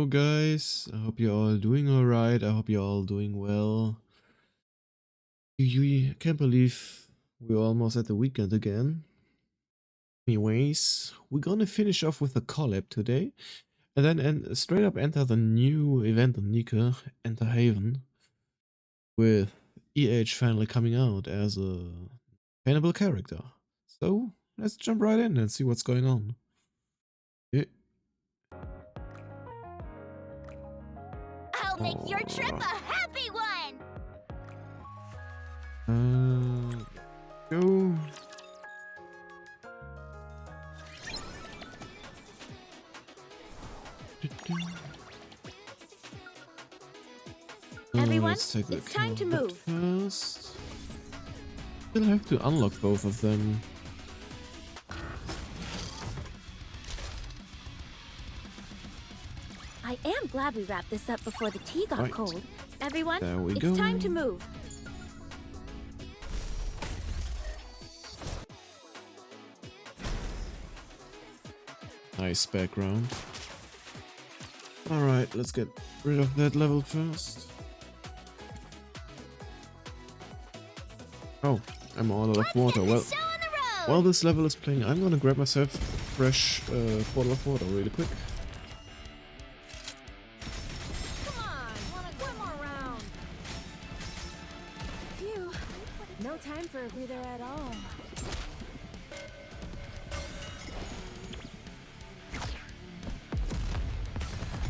Hello guys, I hope you're all doing alright, I hope you're all doing well. You can't believe we're almost at the weekend again. Anyways, we're gonna finish off with a collab today, and then straight up enter the new event on Nika, Enter Haven, with EH finally coming out as a playable character. So, let's jump right in and see what's going on. Yeah. I'll make your trip a happy one! Go. Everyone, let's take the it's time to move. First. Still have to unlock both of them. I am glad we wrapped this up before the tea got cold. Everyone, there we it's go. time to move. Nice background. Alright, let's get rid of that level first. Oh, I'm all out of water. Well, while this level is playing, I'm gonna grab myself a fresh bottle of water really quick. Come on, one more round. Phew, no time for a breather at all.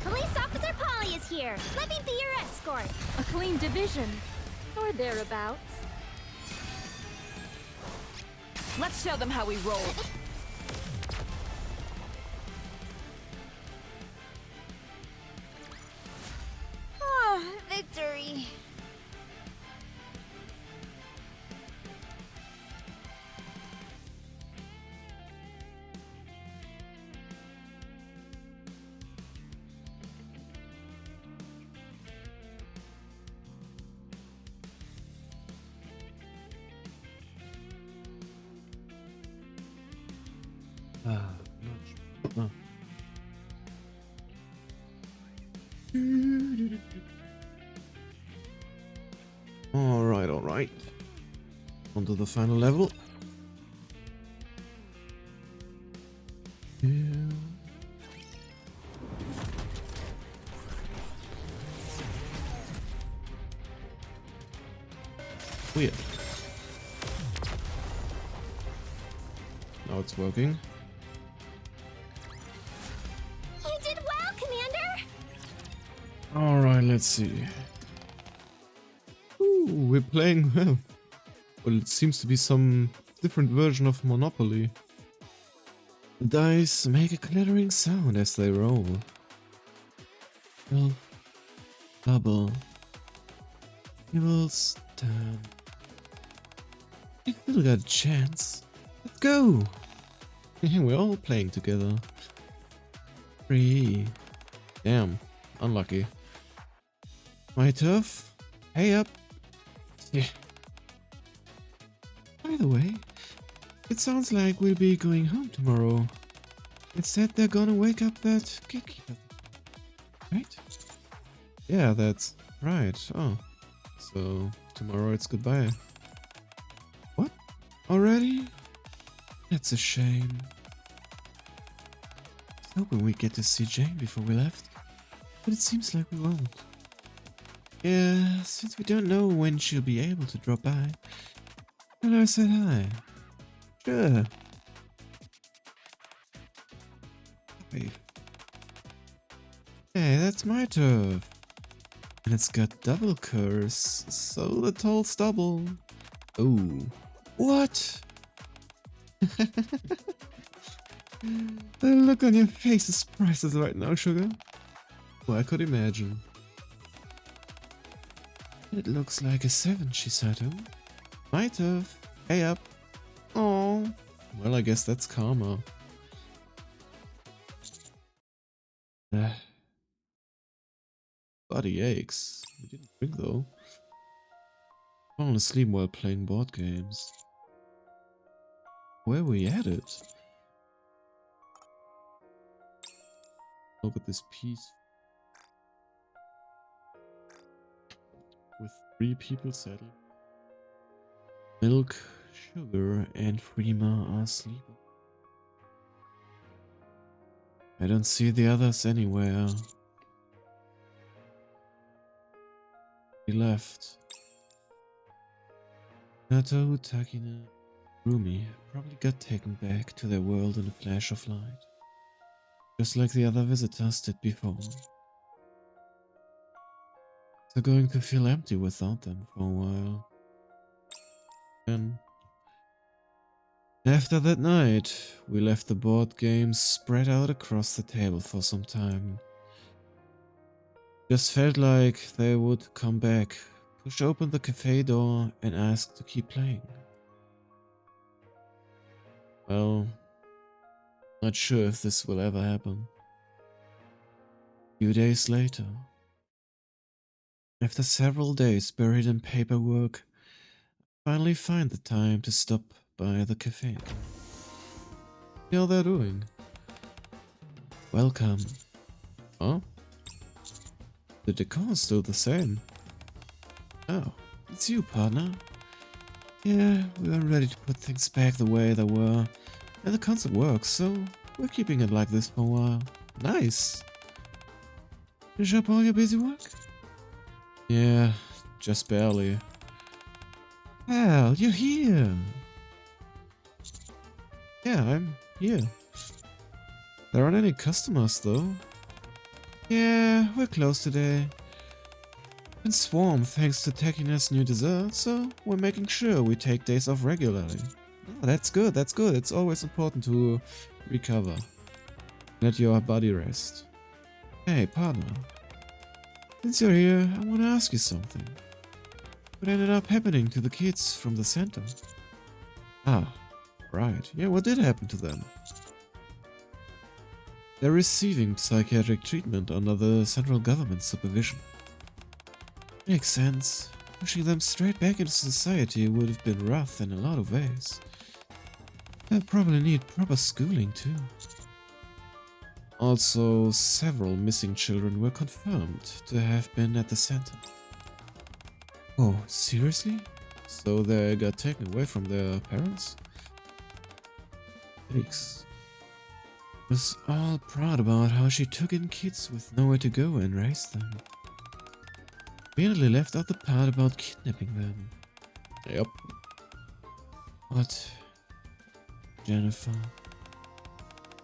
Police Officer Polly is here. Let me be your escort. A clean division, or thereabouts. Let's show them how we roll. Oh, victory. Oh. Alright. On to the final level. Yeah. Weird. Now it's working. You did well, Commander! Alright, let's see. Ooh, we're playing well. Well, it seems to be some different version of Monopoly. The dice make a clattering sound as they roll. Well, double. You will stand. You still got a chance. Let's go! We're all playing together. 3. Damn, unlucky. My turf? Hey up! Yeah. By the way, it sounds like we'll be going home tomorrow. It said they're gonna wake up that gatekeeper. Right? Yeah, that's right. Oh. So, tomorrow it's goodbye. What? Already? That's a shame. I was hoping we'd get to see Jane before we left, but it seems like we won't. Yeah, since we don't know when she'll be able to drop by, and I said hi. Sure. Wait. Hey, that's my turf. And it's got double curse, so the toll's double. Oh. What? The look on your face is priceless right now, sugar. Well, I could imagine. It looks like a 7, she said. Oh. My turf. Hey up. Oh. Well, I guess that's karma. Body aches. We didn't drink though. Falling asleep while playing board games. Where we at it? Look at this piece. 3 people settled. Milk, Sugar, and Freema are asleep. I don't see the others anywhere. He left. Nato, Takina, Rumi probably got taken back to their world in a flash of light. Just like the other visitors did before. They're going to feel empty without them for a while. And after that night, we left the board games spread out across the table for some time. Just felt like they would come back, push open the cafe door and ask to keep playing. Well, not sure if this will ever happen. A few days later, after several days buried in paperwork, I finally find the time to stop by the cafe. How they're doing? Welcome. Huh? The decor's still the same. Oh, it's you, partner. Yeah, we were ready to put things back the way they were, and the concept works, so we're keeping it like this for a while. Nice! Finish up all your busy work? Yeah, just barely. Hal, you're here! Yeah, I'm here. There aren't any customers though. Yeah, we're closed today. Been swarmed thanks to Takina's new dessert, so we're making sure we take days off regularly. Oh, that's good, that's good. It's always important to recover. Let your body rest. Hey, partner. Since you're here, I want to ask you something. What ended up happening to the kids from the center? Ah, right. Yeah, what did happen to them? They're receiving psychiatric treatment under the central government's supervision. Makes sense. Pushing them straight back into society would have been rough in a lot of ways. They'll probably need proper schooling too. Also, several missing children were confirmed to have been at the center. Oh, seriously? So they got taken away from their parents? Yikes. Was all proud about how she took in kids with nowhere to go and raised them. Immediately left out the part about kidnapping them. Yep. What? Jennifer.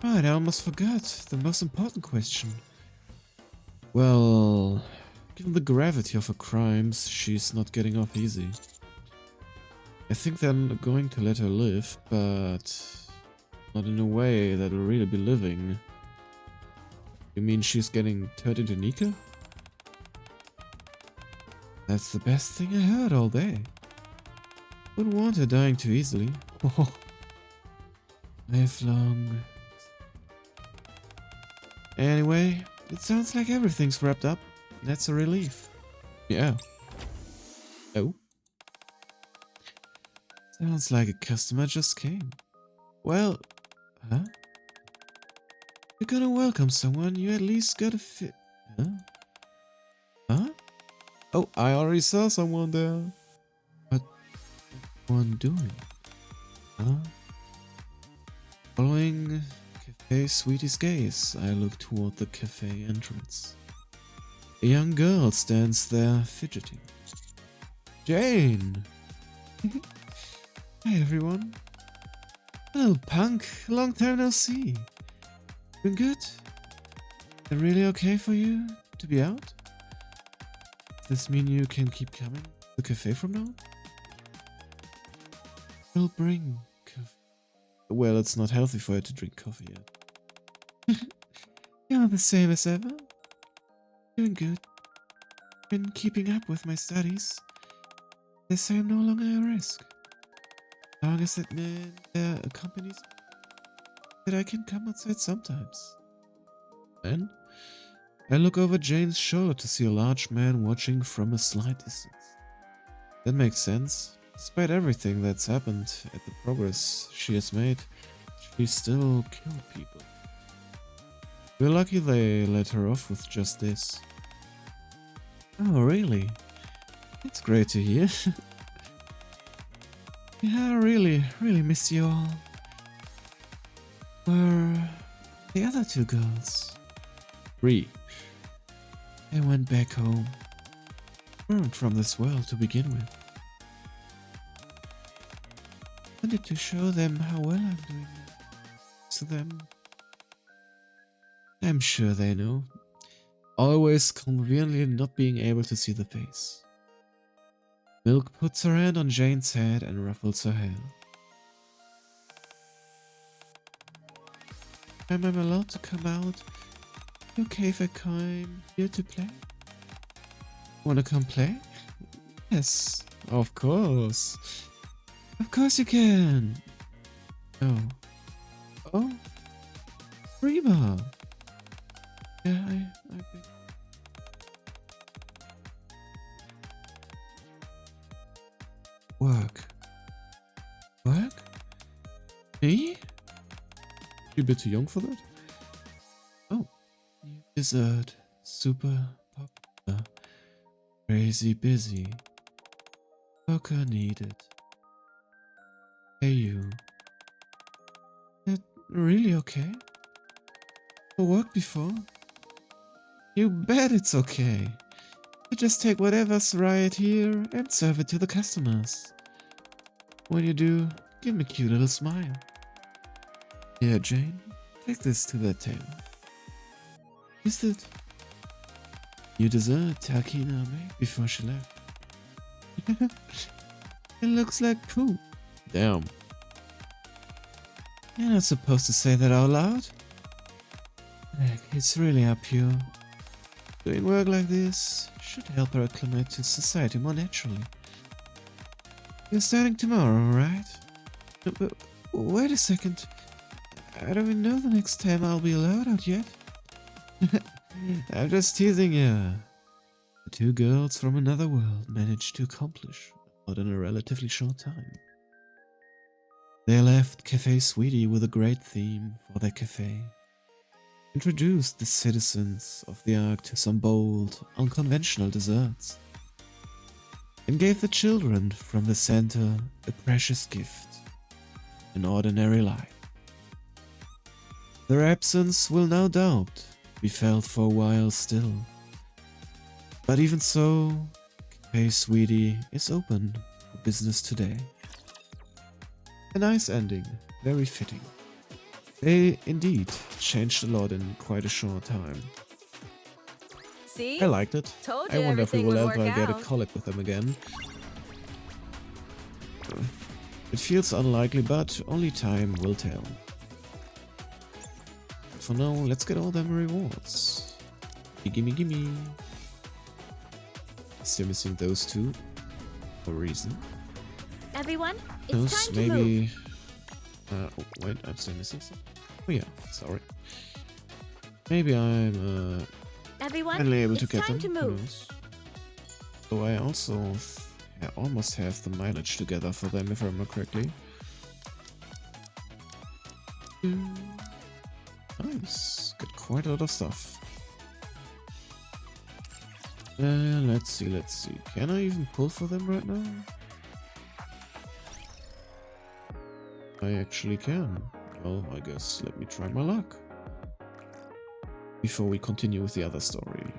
Right, I almost forgot the most important question. Well, given the gravity of her crimes, she's not getting off easy. I think they're going to let her live, but not in a way that will really be living. You mean she's getting turned into Nika? That's the best thing I heard all day. Wouldn't want her dying too easily. Oh, lifelong. Anyway, it sounds like everything's wrapped up. That's a relief. Yeah. Oh. Sounds like a customer just came. Well, huh? You're gonna welcome someone, you at least gotta fit. Huh? Huh? Oh, I already saw someone there. What's one doing? Huh? Following Cafe Sweetie's gaze, I look toward the cafe entrance. A young girl stands there fidgeting. Jane! Hi everyone. Hello punk, long time no see. Been good? Is it really okay for you to be out? Does this mean you can keep coming to the cafe from now on? We'll bring coffee. Well, it's not healthy for her to drink coffee yet. You're the same as ever. Doing good. Been keeping up with my studies. They say I'm no longer a risk. As long as that man there accompanies me, that I can come outside sometimes. Then, I look over Jane's shoulder to see a large man watching from a slight distance. That makes sense. Despite everything that's happened and the progress she has made, she still killed people. We're lucky they let her off with just this. Oh, really? It's great to hear. Yeah, I really, really miss you all. Where the other two girls? 3. They went back home. Weren't from this world to begin with. Wanted to show them how well I'm doing to them. I'm sure they know. Always conveniently not being able to see the face. Milk puts her hand on Jane's head and ruffles her hair. Am I allowed to come out? Okay if I come here to play? Wanna come play? Yes, of course. Of course you can. Oh. Oh? Reba. Yeah, I think. Work. Work? Me? You a bit too young for that? Oh. New dessert. Super popular. Crazy busy. Worker needed. Hey you. That really okay? For work before? You bet it's okay. You just take whatever's right here and serve it to the customers. When you do, give me a cute little smile. Here, Jane, take this to that table. Is it? New dessert Takina made before she left. It looks like poo. Damn. You're not supposed to say that out loud. Heck, it's really up you. Doing work like this should help her acclimate to society more naturally. You're starting tomorrow, right? But wait a second. I don't even know the next time I'll be allowed out yet. I'm just teasing you. The two girls from another world managed to accomplish a lot in a relatively short time. They left Cafe Sweetie with a great theme for their cafe. Introduced the citizens of the Ark to some bold, unconventional desserts. And gave the children from the center a precious gift, an ordinary life. Their absence will no doubt be felt for a while still. But even so, Cafe Sweetie is open for business today. A nice ending, very fitting. They indeed changed a lot in quite a short time. See? I liked it. Told I you wonder if we everything will would ever work get a out. collab with them again. It feels unlikely, but only time will tell. For now, let's get all them rewards. Gimme, gimme. Still missing those two for a reason. Everyone, it's Those time to move. maybe. Oh, wait, I'm still missing something. Oh yeah, sorry. Maybe I'm Everyone, finally able to it's get time them. to Who move. knows? So I also almost have the mileage together for them, if I remember correctly. Nice, got quite a lot of stuff. Let's see. Can I even pull for them right now? I actually can. Well, I guess let me try my luck. Before we continue with the other story.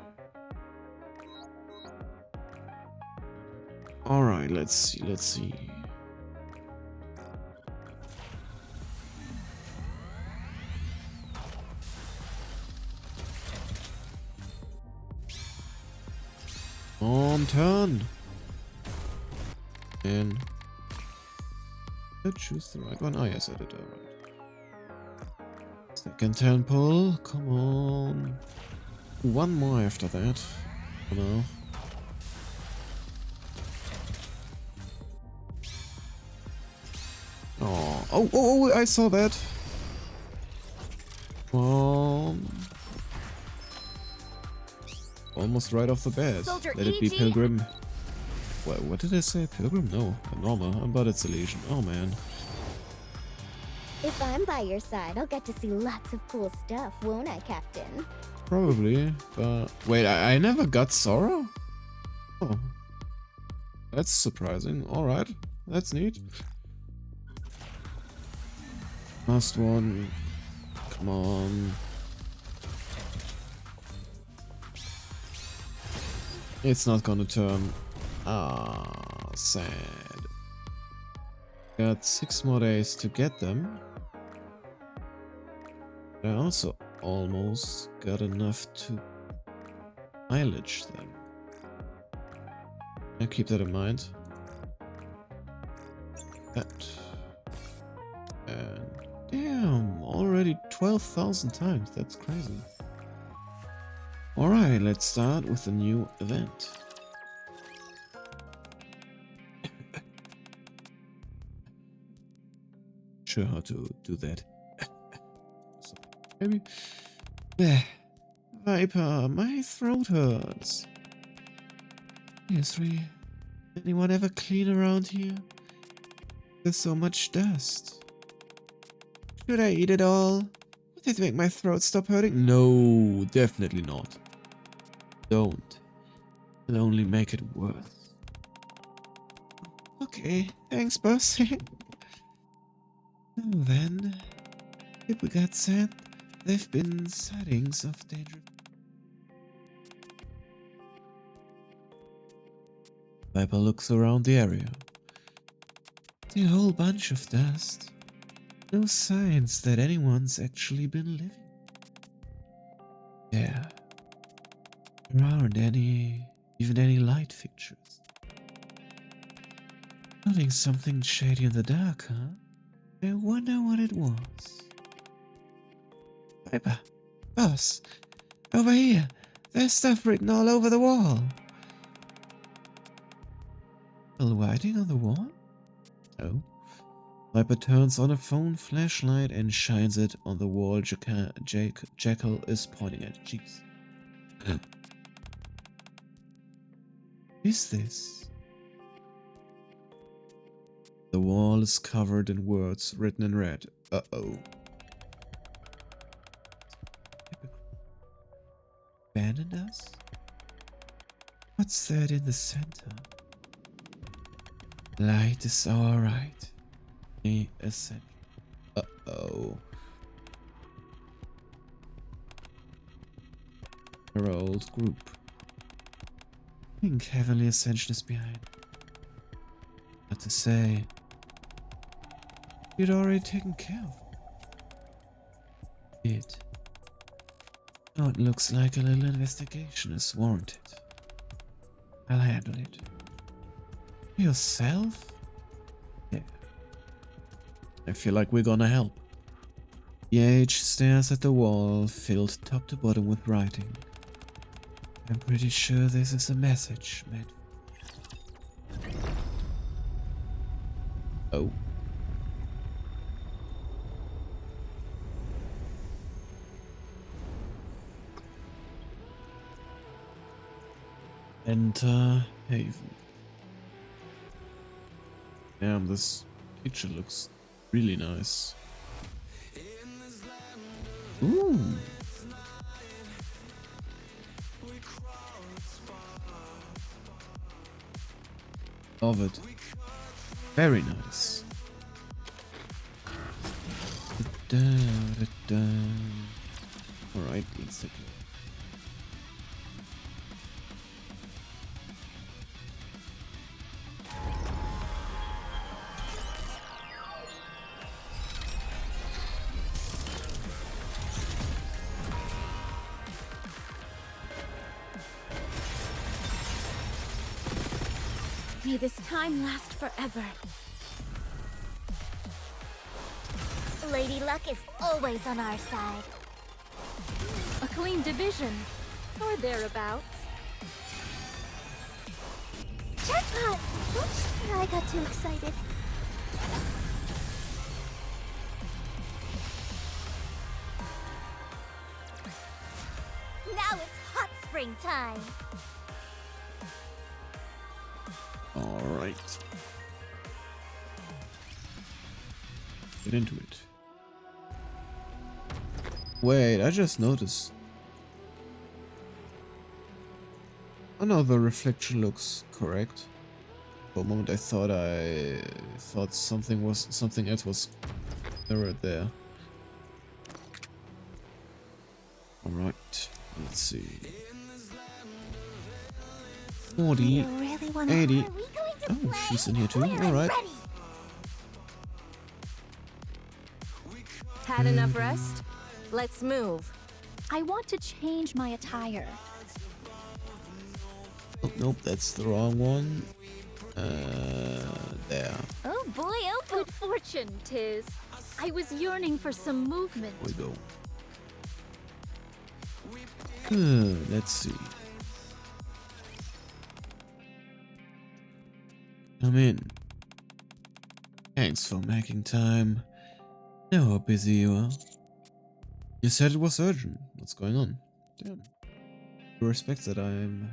Alright, let's see. On turn! And let's choose the right one. Oh yes, I did. Alright. Second turn pull. Come on. One more after that. Oh no. Oh, I saw that. Almost right off the bat. Soldier Let it be EG. Pilgrim. What did I say? Pilgrim? No, normal. But it's a Legion. Oh man. If I'm by your side, I'll get to see lots of cool stuff, won't I, Captain? Probably. But wait, I never got Sora? Oh. That's surprising. Alright, that's neat. Last one. Come on. It's not gonna turn. Ah, sad. Got 6 more days to get them. I also almost got enough to mileage them. I'll keep that in mind. That. And damn, already 12,000 times. That's crazy. Alright, let's start with a new event. Sure how to do that. So, maybe. Viper, my throat hurts. Seriously, anyone ever clean around here? There's so much dust. Should I eat it all? Would it make my throat stop hurting? No, definitely not. Don't. It'll only make it worse. Okay, thanks, boss. Now then, if we got said, there've been sightings of dangerous. Viper looks around the area. See a whole bunch of dust. No signs that anyone's actually been living. Yeah. There aren't even any light fixtures. Nothing something shady in the dark, huh? I wonder what it was. Viper, boss, over here. There's stuff written all over the wall. Still writing on the wall? Oh. Viper turns on a phone flashlight and shines it on the wall Jackal is pointing at. Jeez. What is this? The wall is covered in words written in red. Uh-oh. Abandoned us? What's that in the center? Light is our right. A essential. Uh-oh. Our old group. I think Heavenly Ascension is behind. What to say? You'd already taken care of it. Now it looks like a little investigation is warranted. I'll handle it. Yourself? Yeah. I feel like we're gonna help. Yage stares at the wall, filled top to bottom with writing. I'm pretty sure this is a message meant. Oh. Enter Haven. Damn, this picture looks really nice. Ooh. Love it. Very nice. Alright, let's take it. May this time last forever. Lady Luck is always on our side. A clean division, or thereabouts. Jackpot! Oops, I got too excited. Now it's hot spring time. Alright. Get into it. Wait, I just noticed. Oh no, the reflection looks correct. For a moment, I thought something else was mirrored there. All right, let's see. 40, You really wanna 80. Are we going to Oh, play? she's in here too. We're All right. ready. Had enough rest? Let's move. I want to change my attire. Oh, nope, that's the wrong one. There Oh boy, oh good fortune, Tiz. I was yearning for some movement. we go. Good, let's see. Come in. Thanks for making time. Know how busy you are. You said it was urgent. What's going on? Damn. You respect that I'm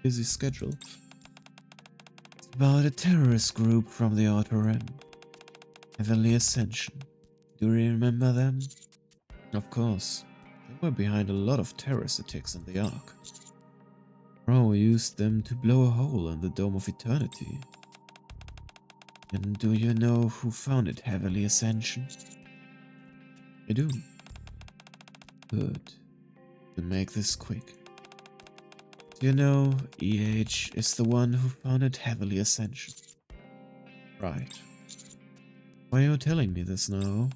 busy schedule. It's about a terrorist group from the Outer Rim. Heavenly Ascension. Do you remember them? Of course. They were behind a lot of terrorist attacks in the Ark. Ro used them to blow a hole in the Dome of Eternity. And do you know who founded Heavenly Ascension? I do. Good. To make this quick. Do you know EH is the one who founded Heavenly Ascension? Right. Why are you telling me this now?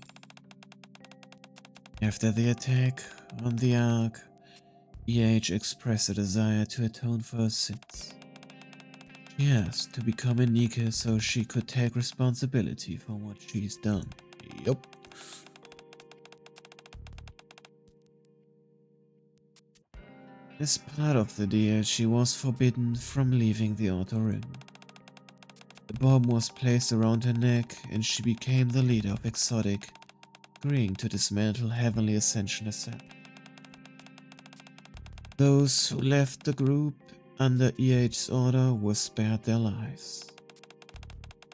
After the attack on the Ark, EH expressed a desire to atone for her sins. She asked to become a Nika so she could take responsibility for what she's done. Yup. As part of the deal, she was forbidden from leaving the Outer Rim. The bomb was placed around her neck and she became the leader of Exotic, agreeing to dismantle Heavenly Ascension herself. Those who left the group under EH's order were spared their lives,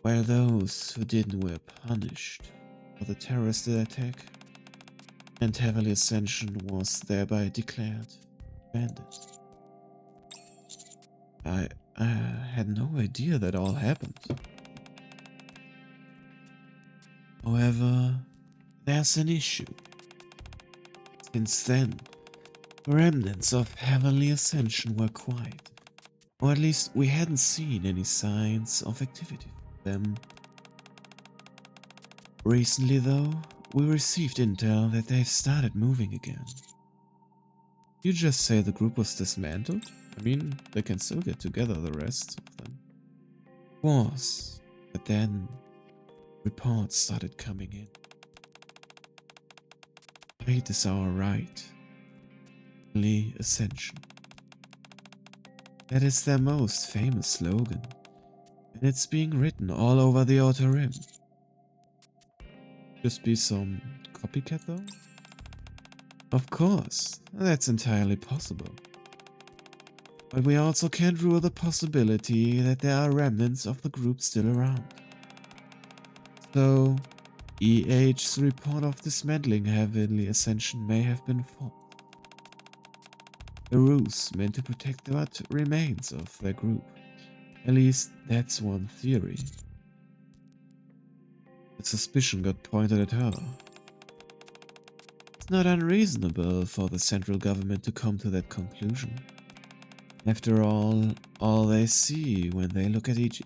while those who didn't were punished for the terrorist attack, and Heavenly Ascension was thereby declared abandoned. I had no idea that all happened. However, there's an issue. Since then, remnants of Heavenly Ascension were quiet, or at least we hadn't seen any signs of activity from them. Recently though, we received intel that they've started moving again. You just say the group was dismantled? I mean, they can still get together, the rest of them. Was, but then reports started coming in. Fate is our right. Heavenly Ascension. That is their most famous slogan, and it's being written all over the Outer Rim. Just be some copycat though? Of course, that's entirely possible. But we also can't rule the possibility that there are remnants of the group still around. So, EH's report of dismantling Heavenly Ascension may have been false. A ruse meant to protect what remains of their group. At least, that's one theory. The suspicion got pointed at her. It's not unreasonable for the central government to come to that conclusion. After all they see when they look at EH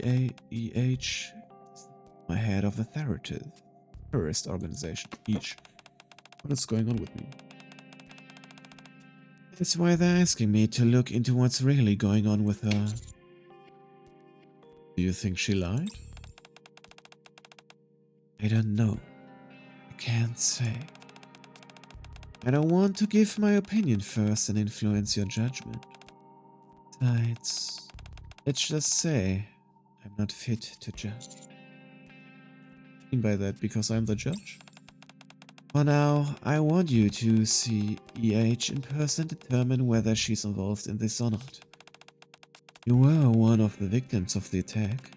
is the head of a terrorist organization. Each. What is going on with me? That's why they're asking me to look into what's really going on with her. Do you think she lied? I don't know. I can't say. I don't want to give my opinion first and influence your judgment. Besides, let's just say I'm not fit to judge. I mean by that because I'm the judge? For now, I want you to see EH in person and determine whether she's involved in this or not. You were one of the victims of the attack.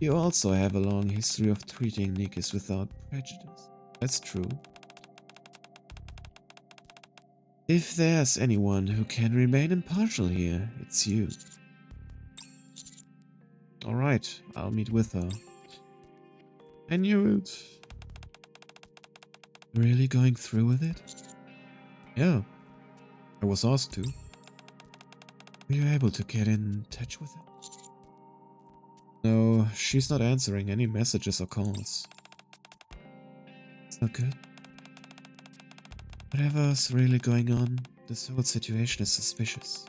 You also have a long history of treating Nikis without prejudice. That's true. If there's anyone who can remain impartial here, it's you. Alright, I'll meet with her. I knew it. Really going through with it? Yeah, I was asked to. Were you able to get in touch with her? No, she's not answering any messages or calls. It's not good. Whatever's really going on, this whole situation is suspicious.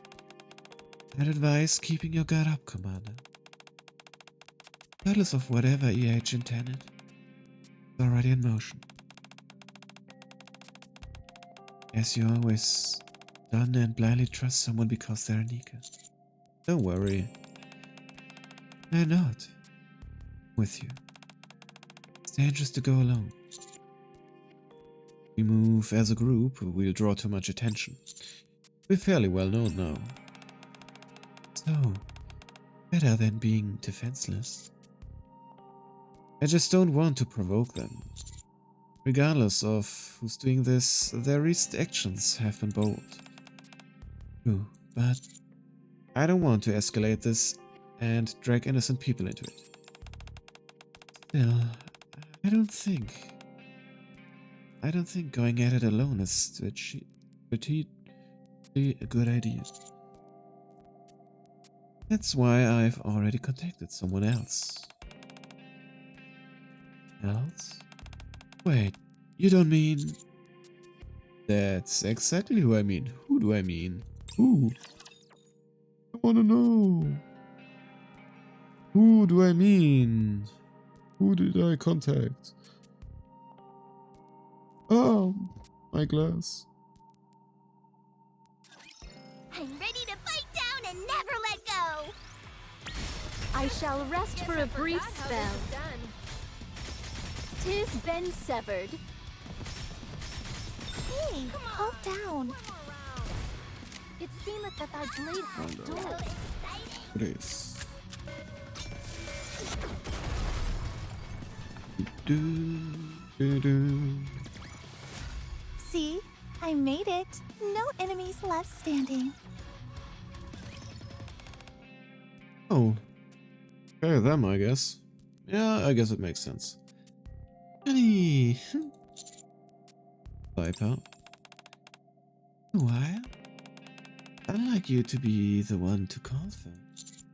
I'd advise keeping your guard up, Commander. Regardless of whatever EH intended, it's already in motion. As you always done and blindly trust someone because they're Nika. Don't worry. I'm not with you. It's dangerous to go alone. If we move as a group, we'll draw too much attention. We're fairly well known now. So, better than being defenseless. I just don't want to provoke them. Regardless of who's doing this, their recent actions have been bold. True, but I don't want to escalate this and drag innocent people into it. Still, I don't think going at it alone is strategically a good idea. That's why I've already contacted someone else. Else? Wait, you don't mean... That's exactly who I mean. Who do I mean? Who? I wanna know. Who do I mean? Who did I contact? Oh, my glass. I'm ready to fight down and never let go. I shall rest for a brief spell. 'Tis been severed. Hey, calm down. It seemeth that thy blade hath dulled. Please. Do. See, I made it. No enemies left standing. Oh. Okay, them, I guess. Yeah, I guess it makes sense. Honey. Bye, pal. Why? I'd like you to be the one to call first.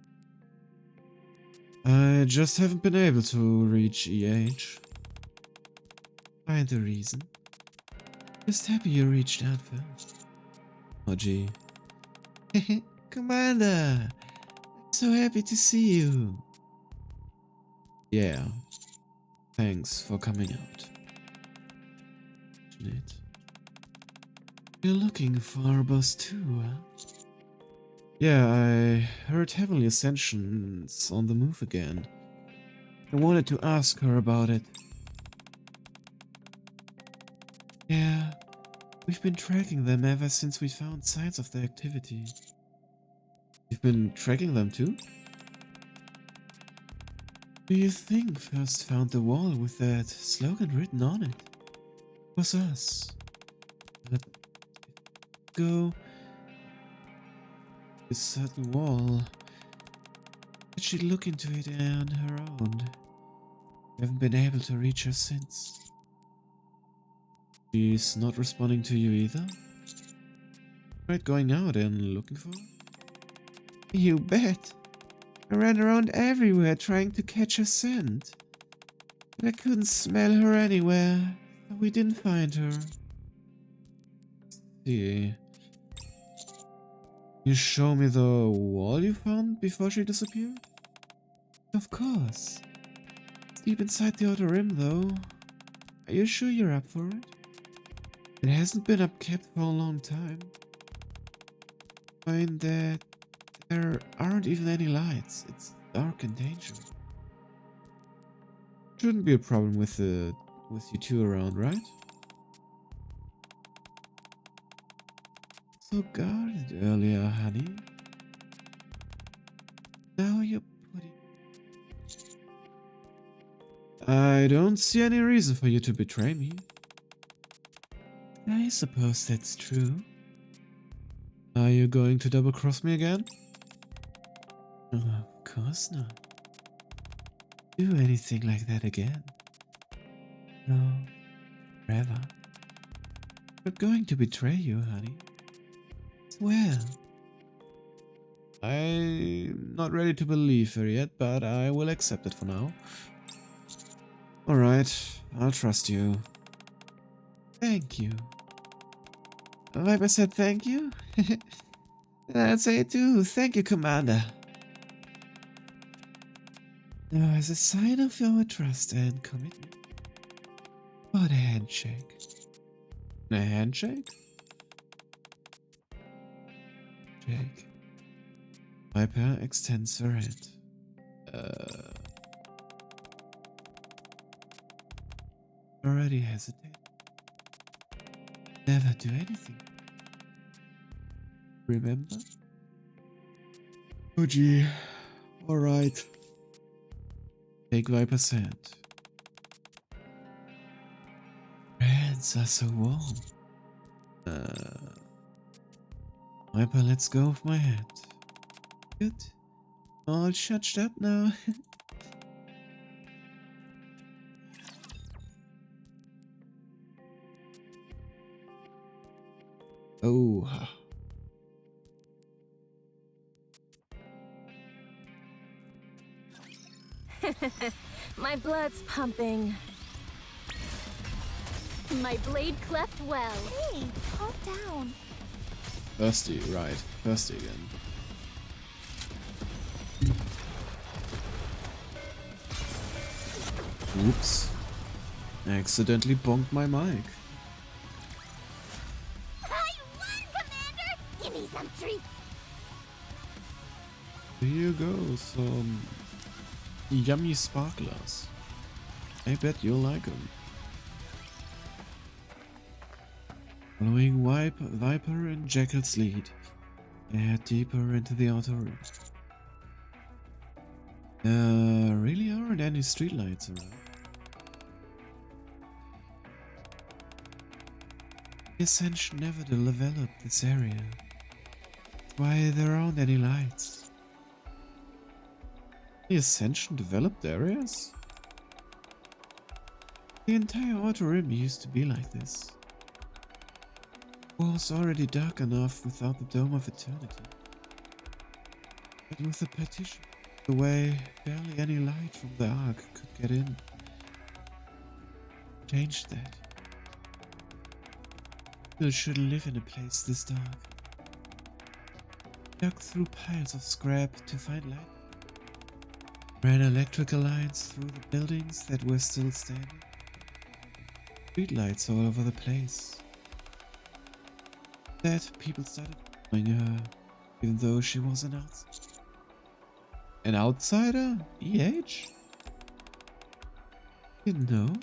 I just haven't been able to reach EH. Find the reason. Just happy you reached out first. Oh gee. Commander! I'm so happy to see you. Yeah. Thanks for coming out. Jeanette. You're looking for a boss too, huh? Yeah, I heard Heavenly Ascension's on the move again. I wanted to ask her about it. Yeah, we've been tracking them ever since we found signs of their activity. You've been tracking them too? Do you think first found the wall with that slogan written on it? It was us. But go a certain wall. Did she look into it on her own? Haven't been able to reach her since. She's not responding to you either? Tried going out and looking for her? You bet. I ran around everywhere trying to catch her scent. But I couldn't smell her anywhere, so we didn't find her. See. You show me the wall you found before she disappeared? Of course. It's deep inside the outer rim though. Are you sure you're up for it? It hasn't been upkept for a long time. Find that there aren't even any lights. It's dark and dangerous. Shouldn't be a problem with you two around, right? So guarded earlier, honey. Now you're putting... I don't see any reason for you to betray me. I suppose that's true. Are you going to double-cross me again? Of course not. do anything like that again. No, never. I'm not going to betray you, honey. Swear. I'm not ready to believe her yet, but I will accept it for now. Alright, I'll trust you. Thank you. Viper said thank you? Then I'd say it too. Thank you, Commander. Now, as a sign of our trust and commitment, what a handshake. A handshake? Jake. Viper extends her hand. Already hesitate. Never do anything. Remember? Oh gee. Alright. Take Viper's hand. Her hands are so warm. Viper, let's go of my hand. Good. All shutched up now. Oh. My blood's pumping. My blade cleft well. Hey, calm down. Thirsty, right. Thirsty again. Oops. I accidentally bonked my mic. I won, Commander! Give me some treats. Here you go, some yummy sparklers. I bet you'll like them. Following Viper and Jackal's lead, they head deeper into the outer rim. There really aren't any streetlights around. The Ascension never developed this area. That's why there aren't any lights. The Ascension developed areas? The entire outer rim used to be like this. It was already dark enough without the Dome of Eternity. But with the partition, the way barely any light from the Ark could get in. Changed that. People shouldn't live in a place this dark. Dug through piles of scrap to find light. Ran electrical lines through the buildings that were still standing. Streetlights all over the place. That people started following her, even though she was an outsider. An outsider? EH? Didn't know.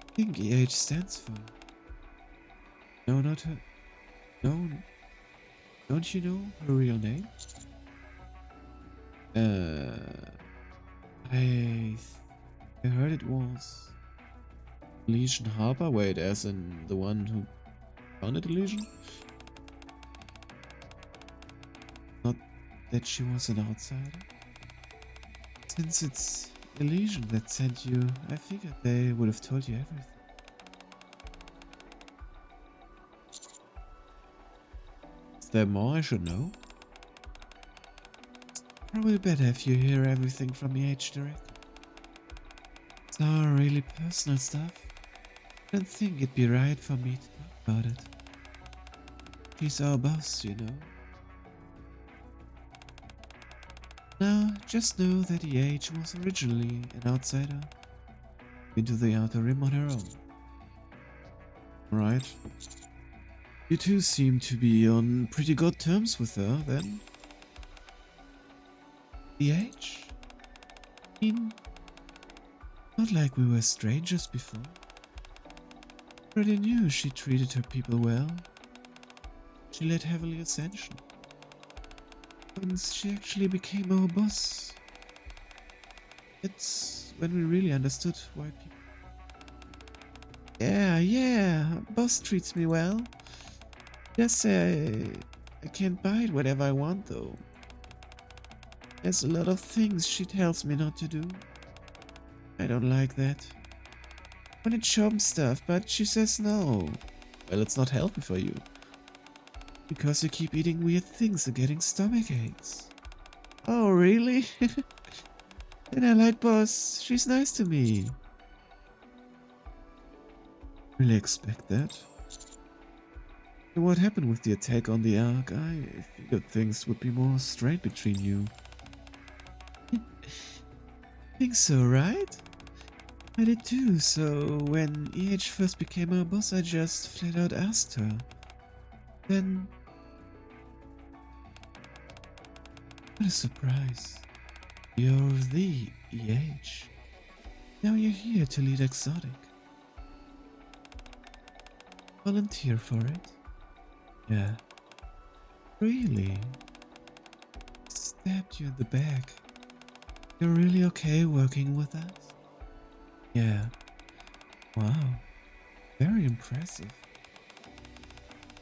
I think EH stands for. No, not her. No. Don't you know her real name? I heard it was Legion Harbor. Wait, as in the one who founded the Legion? Not that she was an outsider. Since it's a Legion that sent you, I figured they would have told you everything. Is there more I should know? Probably better if you hear everything from EH directly. It's all really personal stuff. I don't think it'd be right for me to talk about it. She's our boss, you know. Now, just know that EH was originally an outsider into the Outer Rim on her own. Right. You two seem to be on pretty good terms with her, then. EH? I mean, not like we were strangers before. Already knew she treated her people well. She led heavily Ascension. Once she actually became our boss. It's when we really understood why people... Yeah, boss treats me well. Just say I can't buy it whatever I want though. There's a lot of things she tells me not to do. I don't like that. I want to chop stuff, but she says no. Well, it's not healthy for you. Because you keep eating weird things and getting stomach aches. Oh, really? Then I like boss. She's nice to me. Really expect that? And what happened with the attack on the Ark? I figured things would be more straight between you. Think so, right? I did too, so when EH first became our boss, I just flat out asked her. Then... What a surprise. You're the EH. Now you're here to lead Exotic. Volunteer for it? Yeah. Really? Stabbed you in the back. You're really okay working with us? Yeah. Wow. Very impressive.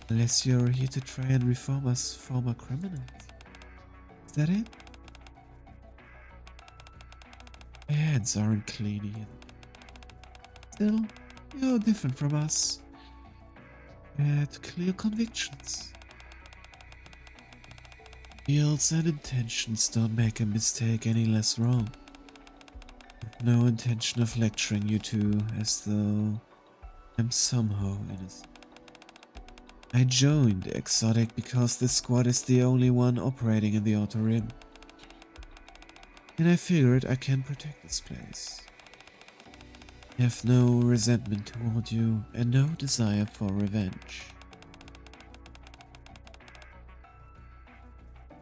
Unless you're here to try and reform us former criminals. Is that it? My hands aren't clean either. Still, you're different from us. You had clear convictions. Feels and intentions don't make a mistake any less wrong. No intention of lecturing you two as though I'm somehow innocent. I joined Exotic because this squad is the only one operating in the Outer Rim. And I figured I can protect this place. I have no resentment toward you and no desire for revenge.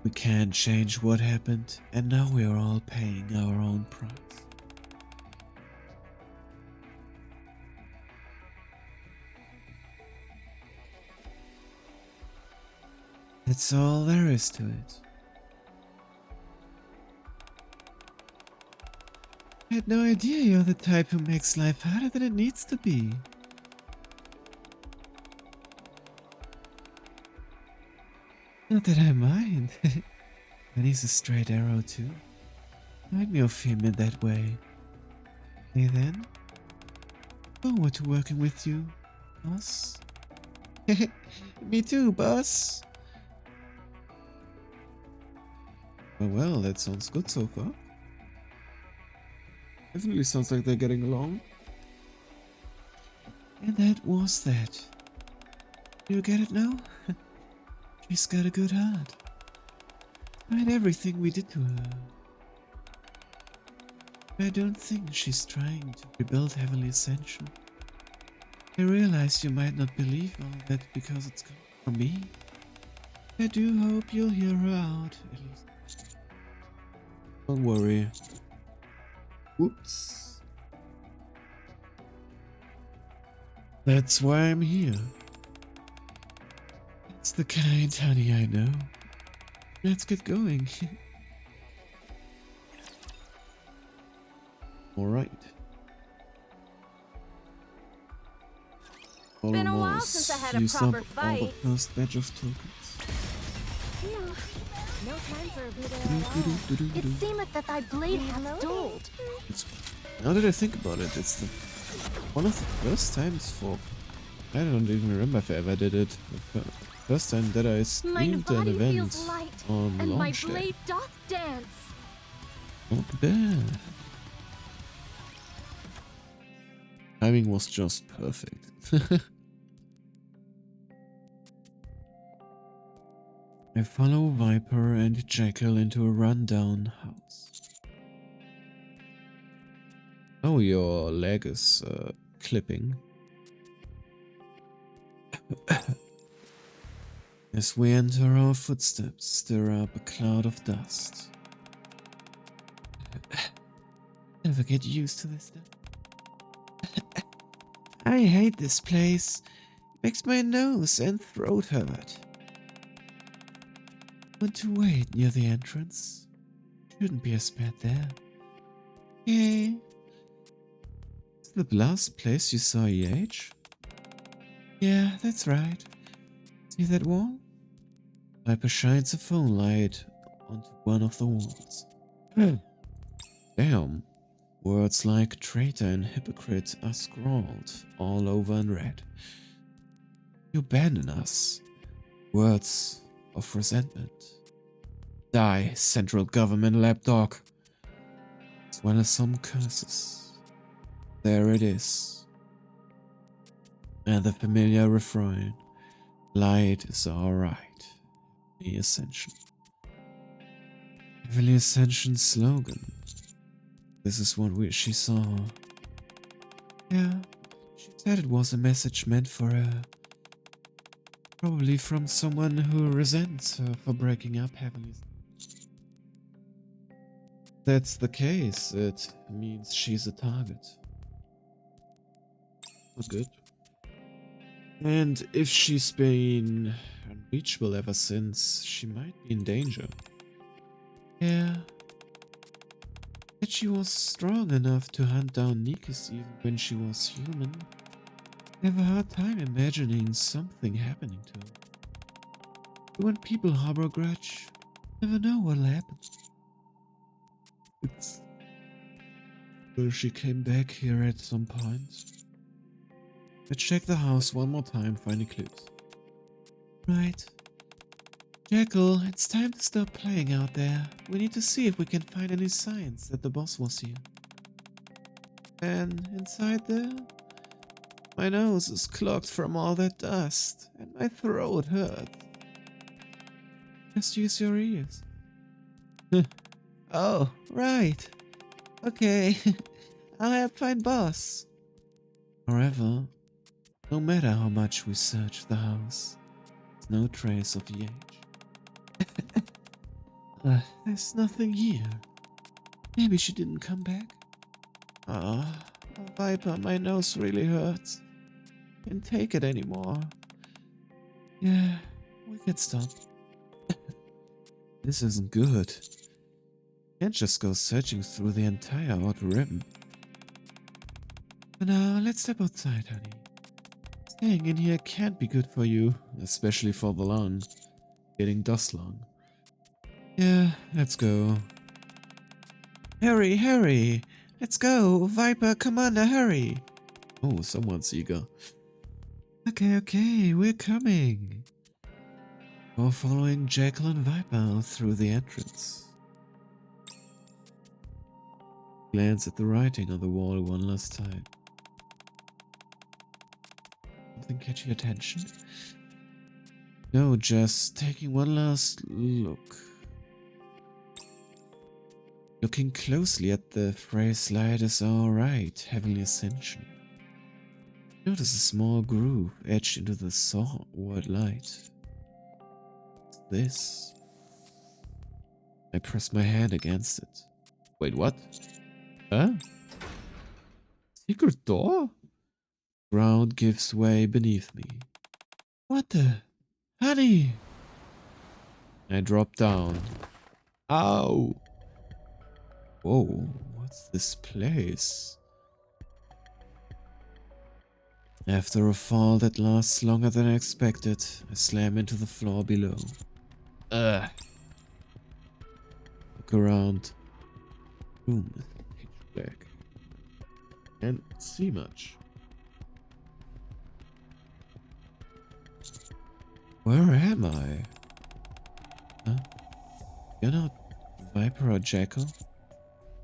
We can't change what happened, and now we are all paying our own price. That's all there is to it. I had no idea you're the type who makes life harder than it needs to be. Not that I mind. And he's a straight arrow too. Remind me of him in that way. Hey then. Forward to working with you, boss. Me too, boss. Well, that sounds good so far. Definitely sounds like they're getting along. And that was that. You get it now? She's got a good heart. Despite everything we did to her. I don't think she's trying to rebuild Heavenly Ascension. I realize you might not believe all that because it's coming from me. I do hope you'll hear her out, at least. Don't worry. Whoops. That's why I'm here. It's the kind honey I know. Let's get going. Alright. Been a while since I had a used proper up fight. all the first batch of tokens. Phew. No time for a bit It seemeth that thy blade hath dulled. It's, now that I think about it, it's one of the first times for... I don't even remember if I ever did it. The first time that I Mine streamed an body event feels light, on and my launch day. blade doth dance. Not bad. Timing was just perfect. I follow Viper and Jackal into a rundown house. Oh, your leg is clipping. As we enter, our footsteps stir up a cloud of dust. Never get used to this stuff. I hate this place. It makes my nose and throat hurt. Want to wait near the entrance? Shouldn't be as bad there. Yay. Is the last place you saw EH? Yeah, that's right. See that wall? Viper shines a phone light onto one of the walls. Damn. Words like traitor and hypocrite are scrawled all over in red. You abandon us. Words of resentment. Die, central government lapdog. As well as some curses. There it is. And the familiar refrain. Light is alright. The Ascension. Heavenly Ascension slogan. This is what she saw. Yeah, she said it was a message meant for her. Probably from someone who resents her for breaking up Heavenly. That's the case, it means she's a target. Not good. And if she's been unreachable ever since, she might be in danger. Yeah. That she was strong enough to hunt down Nikis even when she was human. I have a hard time imagining something happening to her. When people harbor a grudge, you never know what'll happen. It's... Well, she came back here at some point. Let's check the house one more time for any clues. Right. Jekyll, it's time to stop playing out there. We need to see if we can find any signs that the boss was here. And inside there, my nose is clogged from all that dust, and my throat hurts. Just use your ears. Oh, right. Okay, I'll help find boss. However, no matter how much we search the house, there's no trace of the age. There's nothing here. Maybe she didn't come back. Viper, my nose really hurts. Can't take it anymore. Yeah, we can stop. This isn't good. Can't just go searching through the entire outer rim. For now, let's step outside, honey. Staying in here can't be good for you, especially for the lung. Getting dust lung. Yeah, let's go. Hurry, hurry! Let's go! Viper, come on, hurry! Oh, someone's eager. Okay, we're coming. We're following Jekyll and Viper through the entrance. Glance at the writing on the wall one last time. Something catch your attention? No, just taking one last look. Looking closely at the phrase light is alright, Heavenly Ascension. Notice a small groove etched into the solid light. What's this? I press my hand against it. Wait, what? Huh? Secret door? Ground gives way beneath me. What the? Honey! I drop down. Ow! Whoa, what's this place? After a fall that lasts longer than I expected, I slam into the floor below. Ugh. Look around. Room is pitch black. Can't see much. Where am I? Huh? You're not Viper or Jekyll?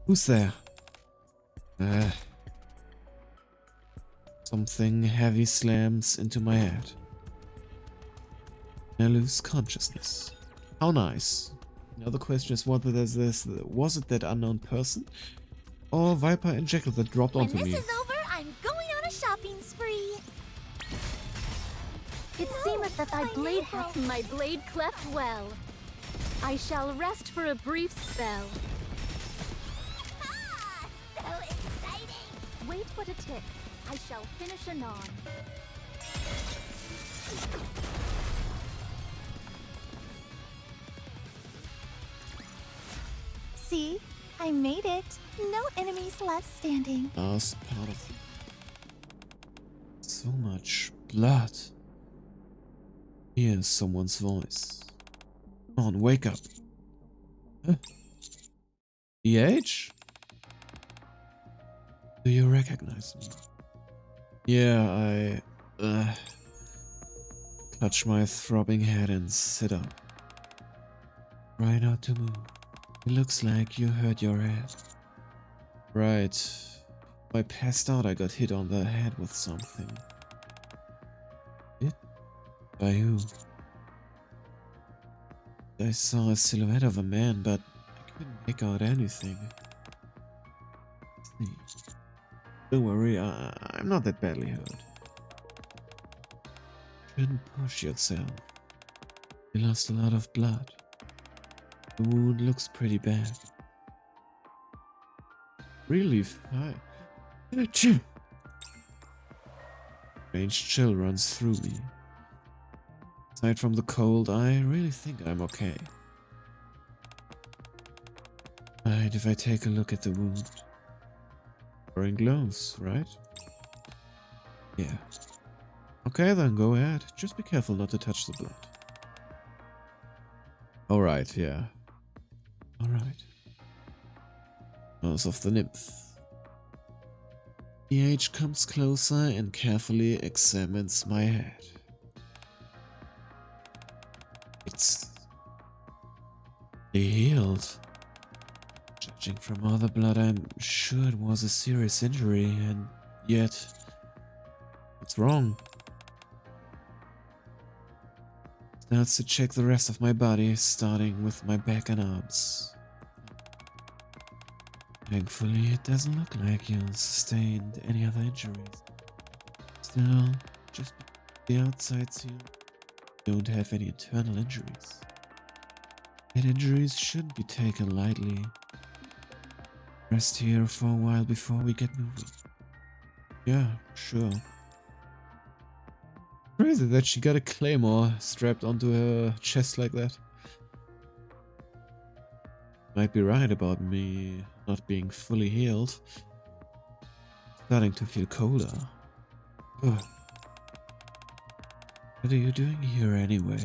Who's there? Something heavy slams into my head. I lose consciousness. How nice. Now the question is, what is this? Was it that unknown person? Or Viper and Jekyll that dropped onto me? When this is over, I'm going on a shopping spree. It seemeth that thy blade hath my blade cleft well. I shall rest for a brief spell. Ah, so exciting! Wait but a tick. I shall finish anon. See, I made it. No enemies left standing. Last part of it. So much blood. Here's someone's voice. Come on, wake up. Huh? EH? Do you recognize me? Yeah, I... touch my throbbing head and sit up. Try not to move. It looks like you hurt your head. Right. I passed out, I got hit on the head with something. Hit? By who? I saw a silhouette of a man, but I couldn't make out anything. See. Don't worry, I'm not that badly hurt. Shouldn't push yourself. You lost a lot of blood. The wound looks pretty bad. Really? Strange chill runs through me. Aside from the cold, I really think I'm okay. Right, if I take a look at the wound. Wearing gloves, right? Yeah. Okay then, go ahead. Just be careful not to touch the blood. Alright, yeah. Alright. Nose of the nymph. EH comes closer and carefully examines my head. It's healed. Judging from all the blood, I'm sure it was a serious injury, and yet... what's wrong? Starts to check the rest of my body, starting with my back and arms. Thankfully, it doesn't look like you sustained any other injuries. Still, just the outsides here don't have any internal injuries. Head injuries shouldn't be taken lightly. Rest here for a while before we get moving. Yeah, sure. Crazy that she got a claymore strapped onto her chest like that. Might be right about me not being fully healed. Starting to feel colder. Ugh. What are you doing here anyway?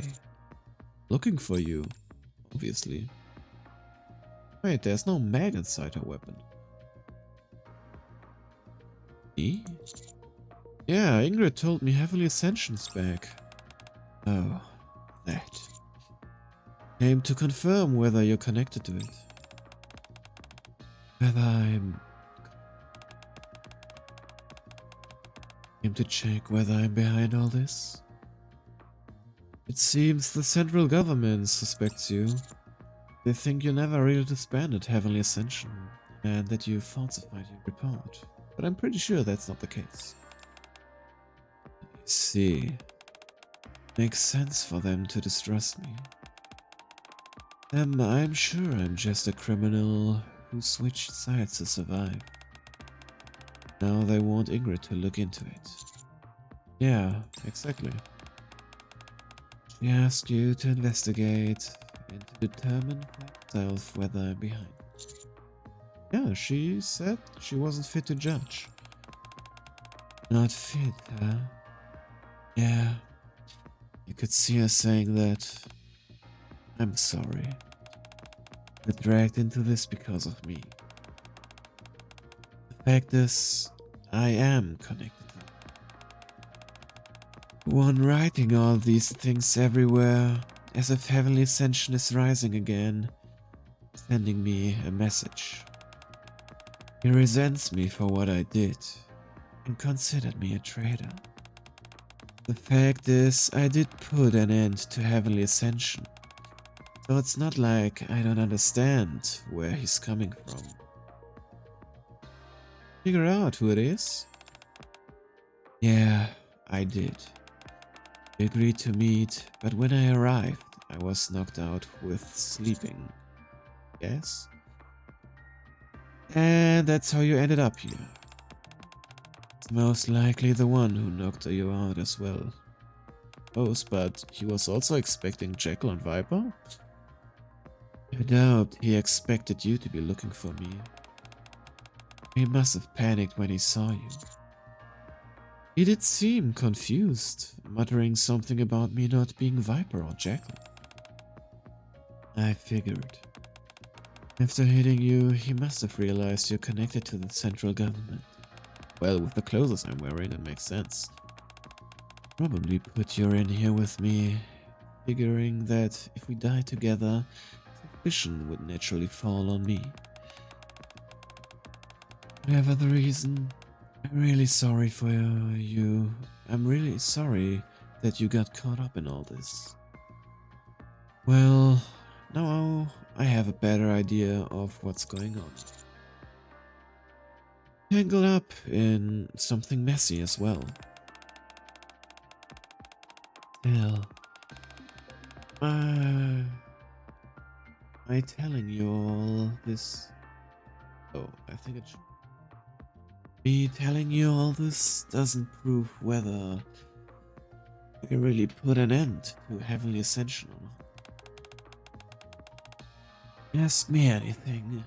Looking for you, obviously. Wait, there's no mag inside her weapon. Me? Yeah, Ingrid told me Heavenly Ascension's back. Oh, that. Came to confirm whether you're connected to it. Whether I'm... Came to check whether I'm behind all this. It seems the central government suspects you. They think you never really disbanded Heavenly Ascension and that you falsified your report. But I'm pretty sure that's not the case. I see. Makes sense for them to distrust me. I'm sure I'm just a criminal who switched sides to survive. Now they want Ingrid to look into it. Yeah, exactly. She asked you to investigate and to determine for yourself whether I'm behind. Yeah, she said she wasn't fit to judge. Not fit, huh? Yeah, you could see her saying that. I'm sorry. I got dragged into this because of me. The fact is, I am connected. The one writing all these things everywhere, as if Heavenly Ascension is rising again, sending me a message. He resents me for what I did, and considered me a traitor. The fact is, I did put an end to Heavenly Ascension. So it's not like I don't understand where he's coming from. Figure out who it is? Yeah, I did. We agreed to meet, but when I arrived, I was knocked out with sleeping. Yes? And that's how you ended up here. It's most likely the one who knocked you out as well. Oh, but he was also expecting Jekyll and Viper? I doubt he expected you to be looking for me. He must have panicked when he saw you. He did seem confused, muttering something about me not being Viper or Jekyll. I figured. After hitting you, he must have realized you're connected to the central government. Well, with the clothes I'm wearing, it makes sense. Probably put you in here with me, figuring that if we die together, suspicion would naturally fall on me. Whatever the reason, I'm really sorry for you. I'm really sorry that you got caught up in all this. Well, now I have a better idea of what's going on. Tangled up in something messy as well. Still, I telling you all this. Oh, I think it should. Me telling you all this doesn't prove whether I can really put an end to Heavenly Ascension or not. Ask me anything,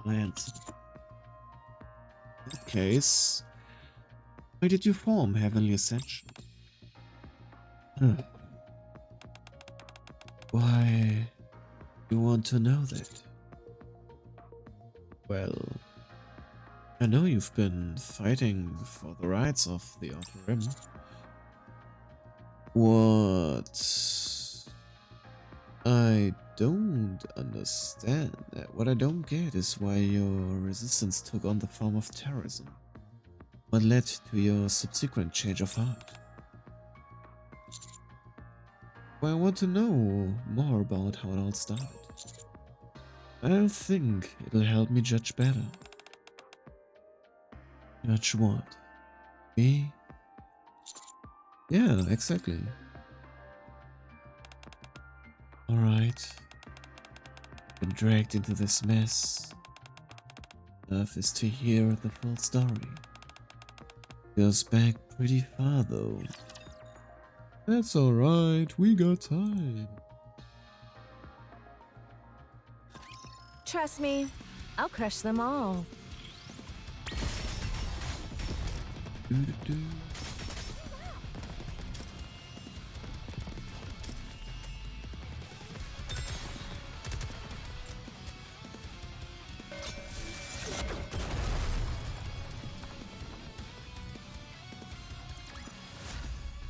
I'll answer. In that case, why did you form Heavenly Ascension? Why you want to know that? Well, I know you've been fighting for the rights of the Outer Rim. I don't understand. What I don't get is why your resistance took on the form of terrorism. What led to your subsequent change of heart? Well, I want to know more about how it all started. I think it'll help me judge better. Judge what? Me? Yeah, exactly. Alright. Been dragged into this mess. Enough is to hear the full story. Goes back pretty far though. That's alright, we got time. Trust me, I'll crush them all. Doo-doo-doo.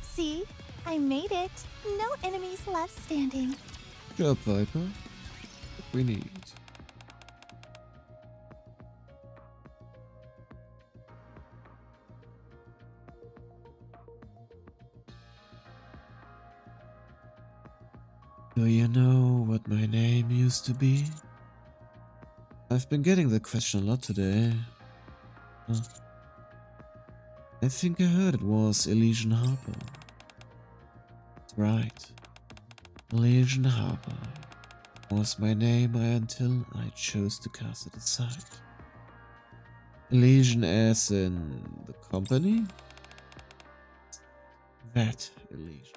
See? I made it. No enemies left standing. Good job, Viper. What we need. Do you know what my name used to be? I've been getting the question a lot today. Huh. I think I heard it was Elysian Harper. That's right. Elysian Harper was my name until I chose to cast it aside. Elysian as in the company? That Elysian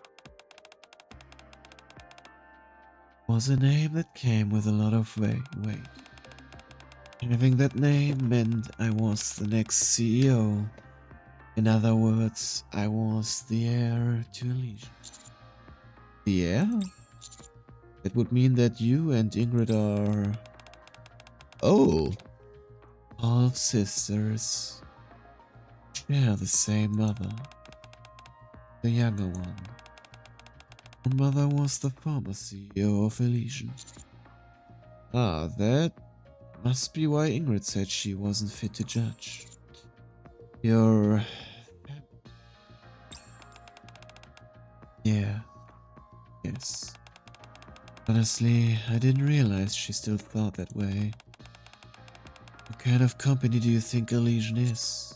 was a name that came with a lot of weight. Having that name meant I was the next CEO. In other words, I was the heir to Elysian. The heir? It would mean that you and Ingrid are... Oh! Half sisters. Share the same mother. The younger one. Her mother was the former CEO of Elysian. Ah, that must be why Ingrid said she wasn't fit to judge. Your... Yeah. Yes. Honestly, I didn't realize she still thought that way. What kind of company do you think Elysian is?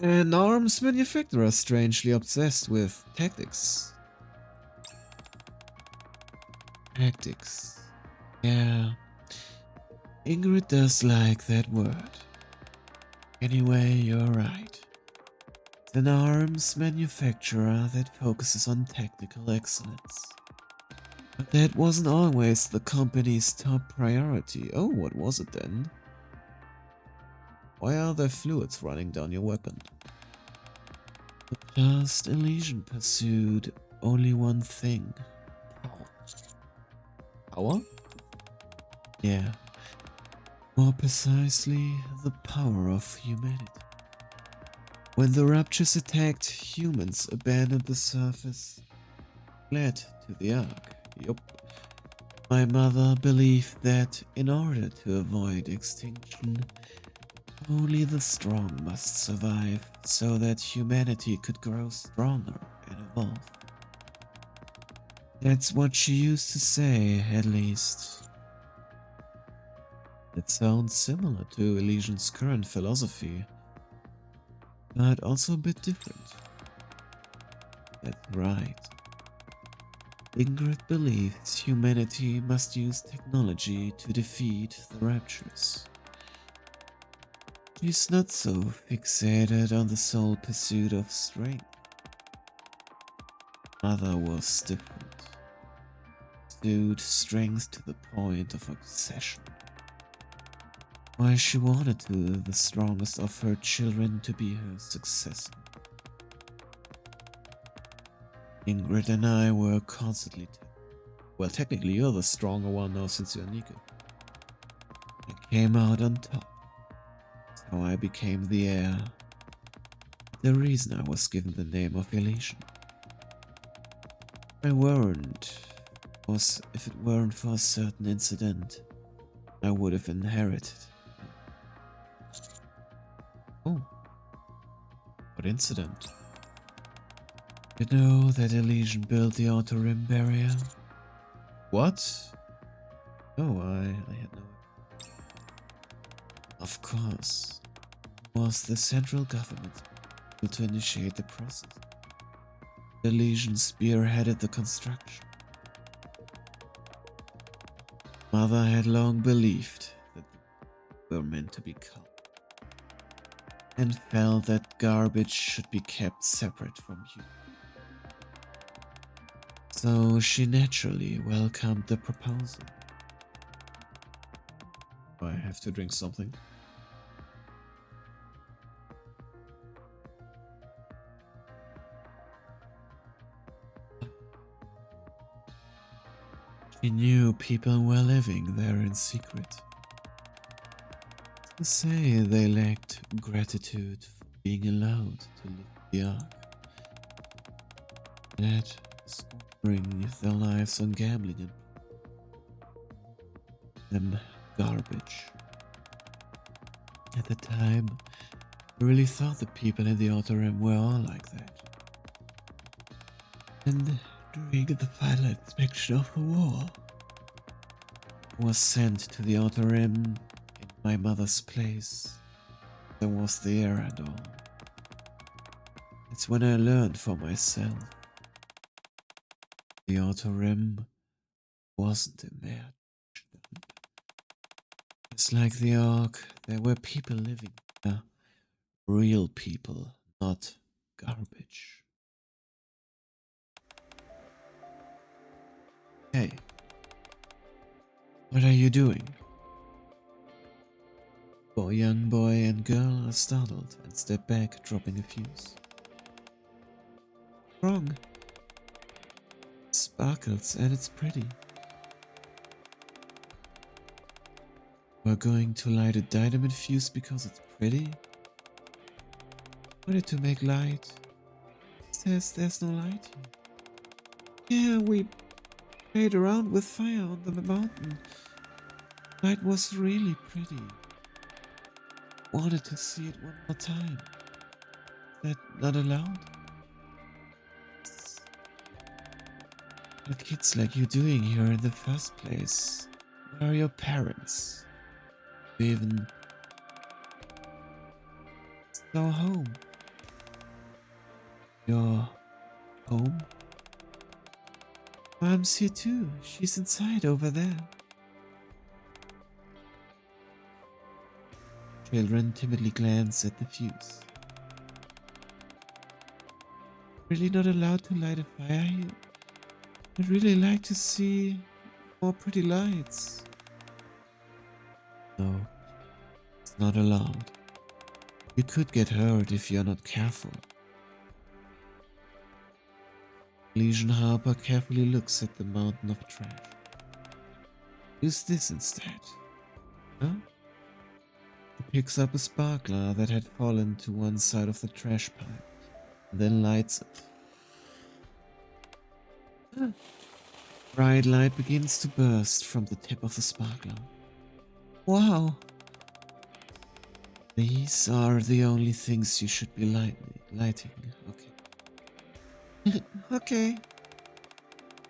An arms manufacturer strangely obsessed with tactics. Tactics. Yeah. Ingrid does like that word. Anyway, you're right. It's an arms manufacturer that focuses on tactical excellence. But that wasn't always the company's top priority. Oh, what was it then? Why are there fluids running down your weapon? The past Elysian pursued only one thing. Power. Power? Yeah, more precisely, the power of humanity. When the Raptures attacked, humans abandoned the surface, fled to the Ark. Yup. My mother believed that in order to avoid extinction, only the strong must survive so that humanity could grow stronger and evolve. That's what she used to say, at least. It sounds similar to Elysian's current philosophy, but also a bit different. That's right. Ingrid believes humanity must use technology to defeat the Raptures. She's not so fixated on the sole pursuit of strength. Mother was different. Pursued strength to the point of obsession. Why she wanted the strongest of her children to be her successor. Ingrid and I were constantly well, technically you're the stronger one now since you're Nika. I came out on top. That's how I became the heir. The reason I was given the name of Elysian. I weren't, was if it weren't for a certain incident, I would have inherited. Oh, what incident? You know that Elysian built the outer rim barrier? What? Oh, I had no idea. Of course, it was the central government to initiate the process. The Elysian spearheaded the construction. Mother had long believed that they were meant to be culled, and felt that garbage should be kept separate from humans. So she naturally welcomed the proposal. I have to drink something. She knew people were living there in secret. To say they lacked gratitude for being allowed to live the Ark. That squandering their lives on gambling and them garbage. At the time, I really thought the people in the Outer Rim were all like that. And during the final inspection of the war, I was sent to the Outer Rim in my mother's place. There was the air and all. It's when I learned for myself. The Outer Rim wasn't imagined. Just like the Ark, there were people living there. Real people, not garbage. Hey, what are you doing? Young boy and girl are startled and step back, dropping a fuse. Wrong. Sparkles and it's pretty. We're going to light a dynamite fuse because it's pretty? Wanted to make light. Says there's no light here. Yeah, we played around with fire on the mountain. Light was really pretty. Wanted to see it one more time. Is that not allowed? What are kids like you doing here in the first place? Where are your parents? You even go home. Your home? Mom's here too. She's inside over there. Children timidly glance at the fuse. Really not allowed to light a fire here? I'd really like to see more pretty lights. No, it's not allowed. You could get hurt if you're not careful. Elysian Harper carefully looks at the mountain of trash. Use this instead. Huh? He picks up a sparkler that had fallen to one side of the trash pipe, and then lights it. Bright light begins to burst from the tip of the sparkler. Wow! These are the only things you should be lighting. Okay. Okay.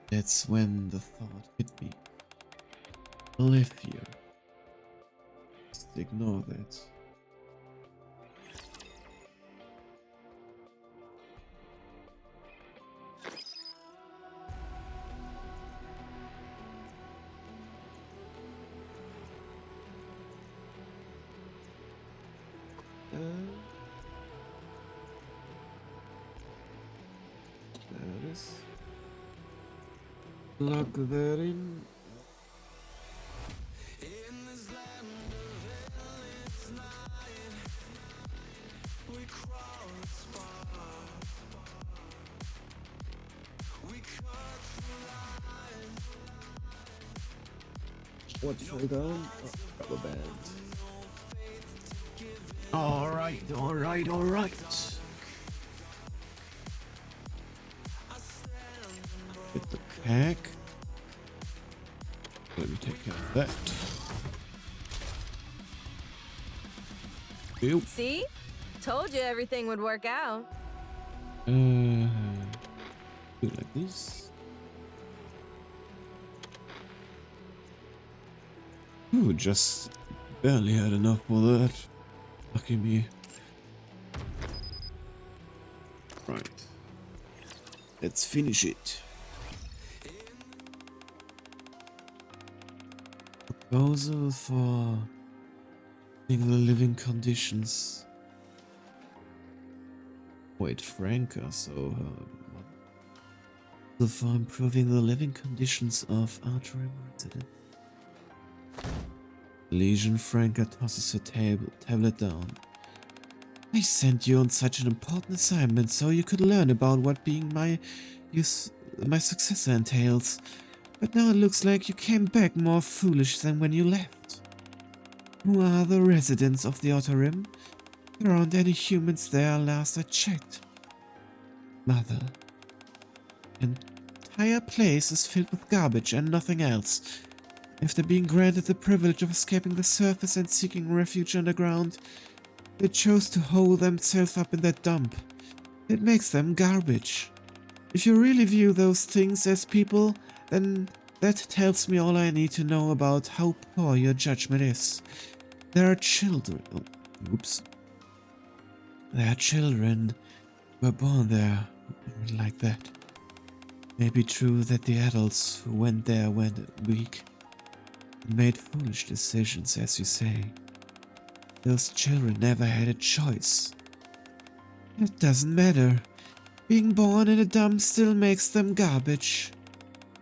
That's when the thought hit me. Live here. Just ignore that. There it is. Plug that in. What fell down? Oh, rubber band. Alright, alright, alright. Get the pack. Let me take care of that. Ew. See? Told you everything would work out. Do it like this. Ooh, just barely had enough for that. Lucky me. Right. Let's finish it. Proposal for the living conditions. Wait, Franca, so for improving the living conditions of Archery residents. Legion Franca tosses her tablet down. I sent you on such an important assignment so you could learn about what being my successor entails. But now it looks like you came back more foolish than when you left. Who are the residents of the Outer Rim? There aren't any humans there last I checked. Mother. The entire place is filled with garbage and nothing else. After being granted the privilege of escaping the surface and seeking refuge underground, they chose to hole themselves up in that dump. It makes them garbage. If you really view those things as people, then that tells me all I need to know about how poor your judgment is. There are children. Oh, oops. There are children who were born there like that. It may be true that the adults who went there went weak and made foolish decisions, as you say. Those children never had a choice. It doesn't matter. Being born in a dump still makes them garbage.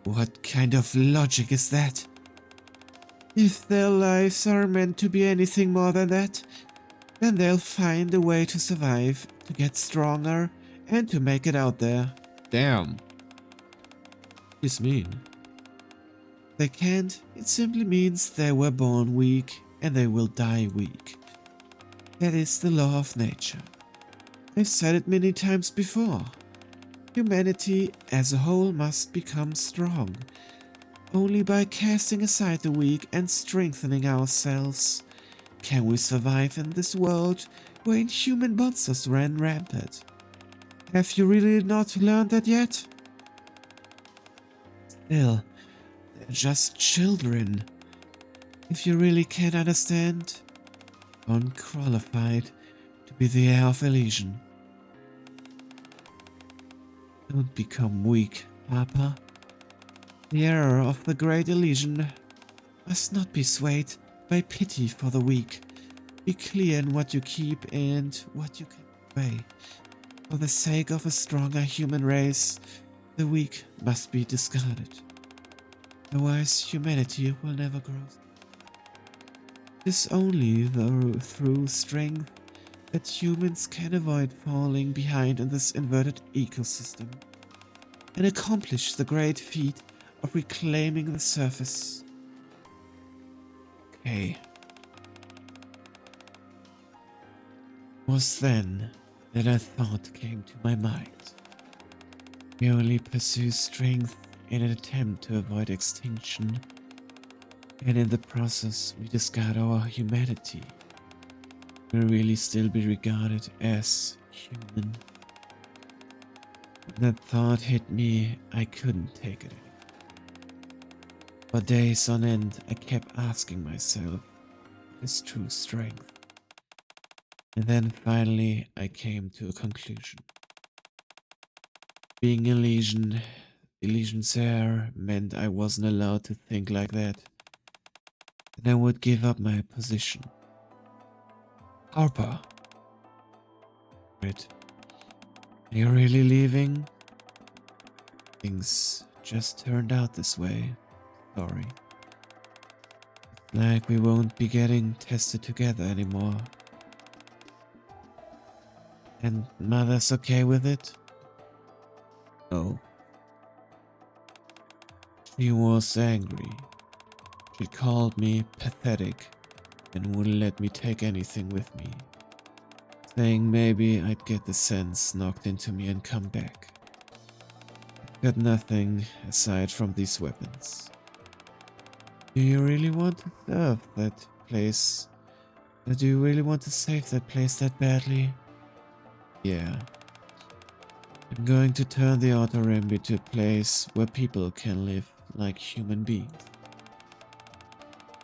What kind of logic is that? If their lives are meant to be anything more than that, then they'll find a way to survive, to get stronger, and to make it out there. Damn. This mean? They can't. It simply means they were born weak and they will die weak. That is the law of nature. I've said it many times before. Humanity as a whole must become strong. Only by casting aside the weak and strengthening ourselves can we survive in this world where inhuman monsters ran rampant. Have you really not learned that yet? Still, they're just children. If you really can't understand, unqualified to be the heir of Elysian. Don't become weak, Papa. The error of the great Elysian must not be swayed by pity for the weak. Be clear in what you keep and what you can away. For the sake of a stronger human race, the weak must be discarded. Otherwise, humanity will never grow. It is only through strength that humans can avoid falling behind in this inverted ecosystem and accomplish the great feat of reclaiming the surface. okay. It was then that a thought came to my mind. We only pursue strength in an attempt to avoid extinction, and in the process we discard our humanity. Will really still be regarded as human. When that thought hit me, I couldn't take it anymore. For days on end, I kept asking myself, what is true strength? And then finally, I came to a conclusion. Being a Legion, the Legion's heir meant I wasn't allowed to think like that. And I would give up my position. Harper. Wait. Are you really leaving? Things just turned out this way. Sorry. Like we won't be getting tested together anymore. And Mother's okay with it? No. She was angry. She called me pathetic and wouldn't let me take anything with me, saying maybe I'd get the sense knocked into me and come back. I've got nothing aside from these weapons. Do you really want to serve that place? Do you really want to save that place that badly? Yeah. I'm going to turn the Outer Rim into a place where people can live like human beings.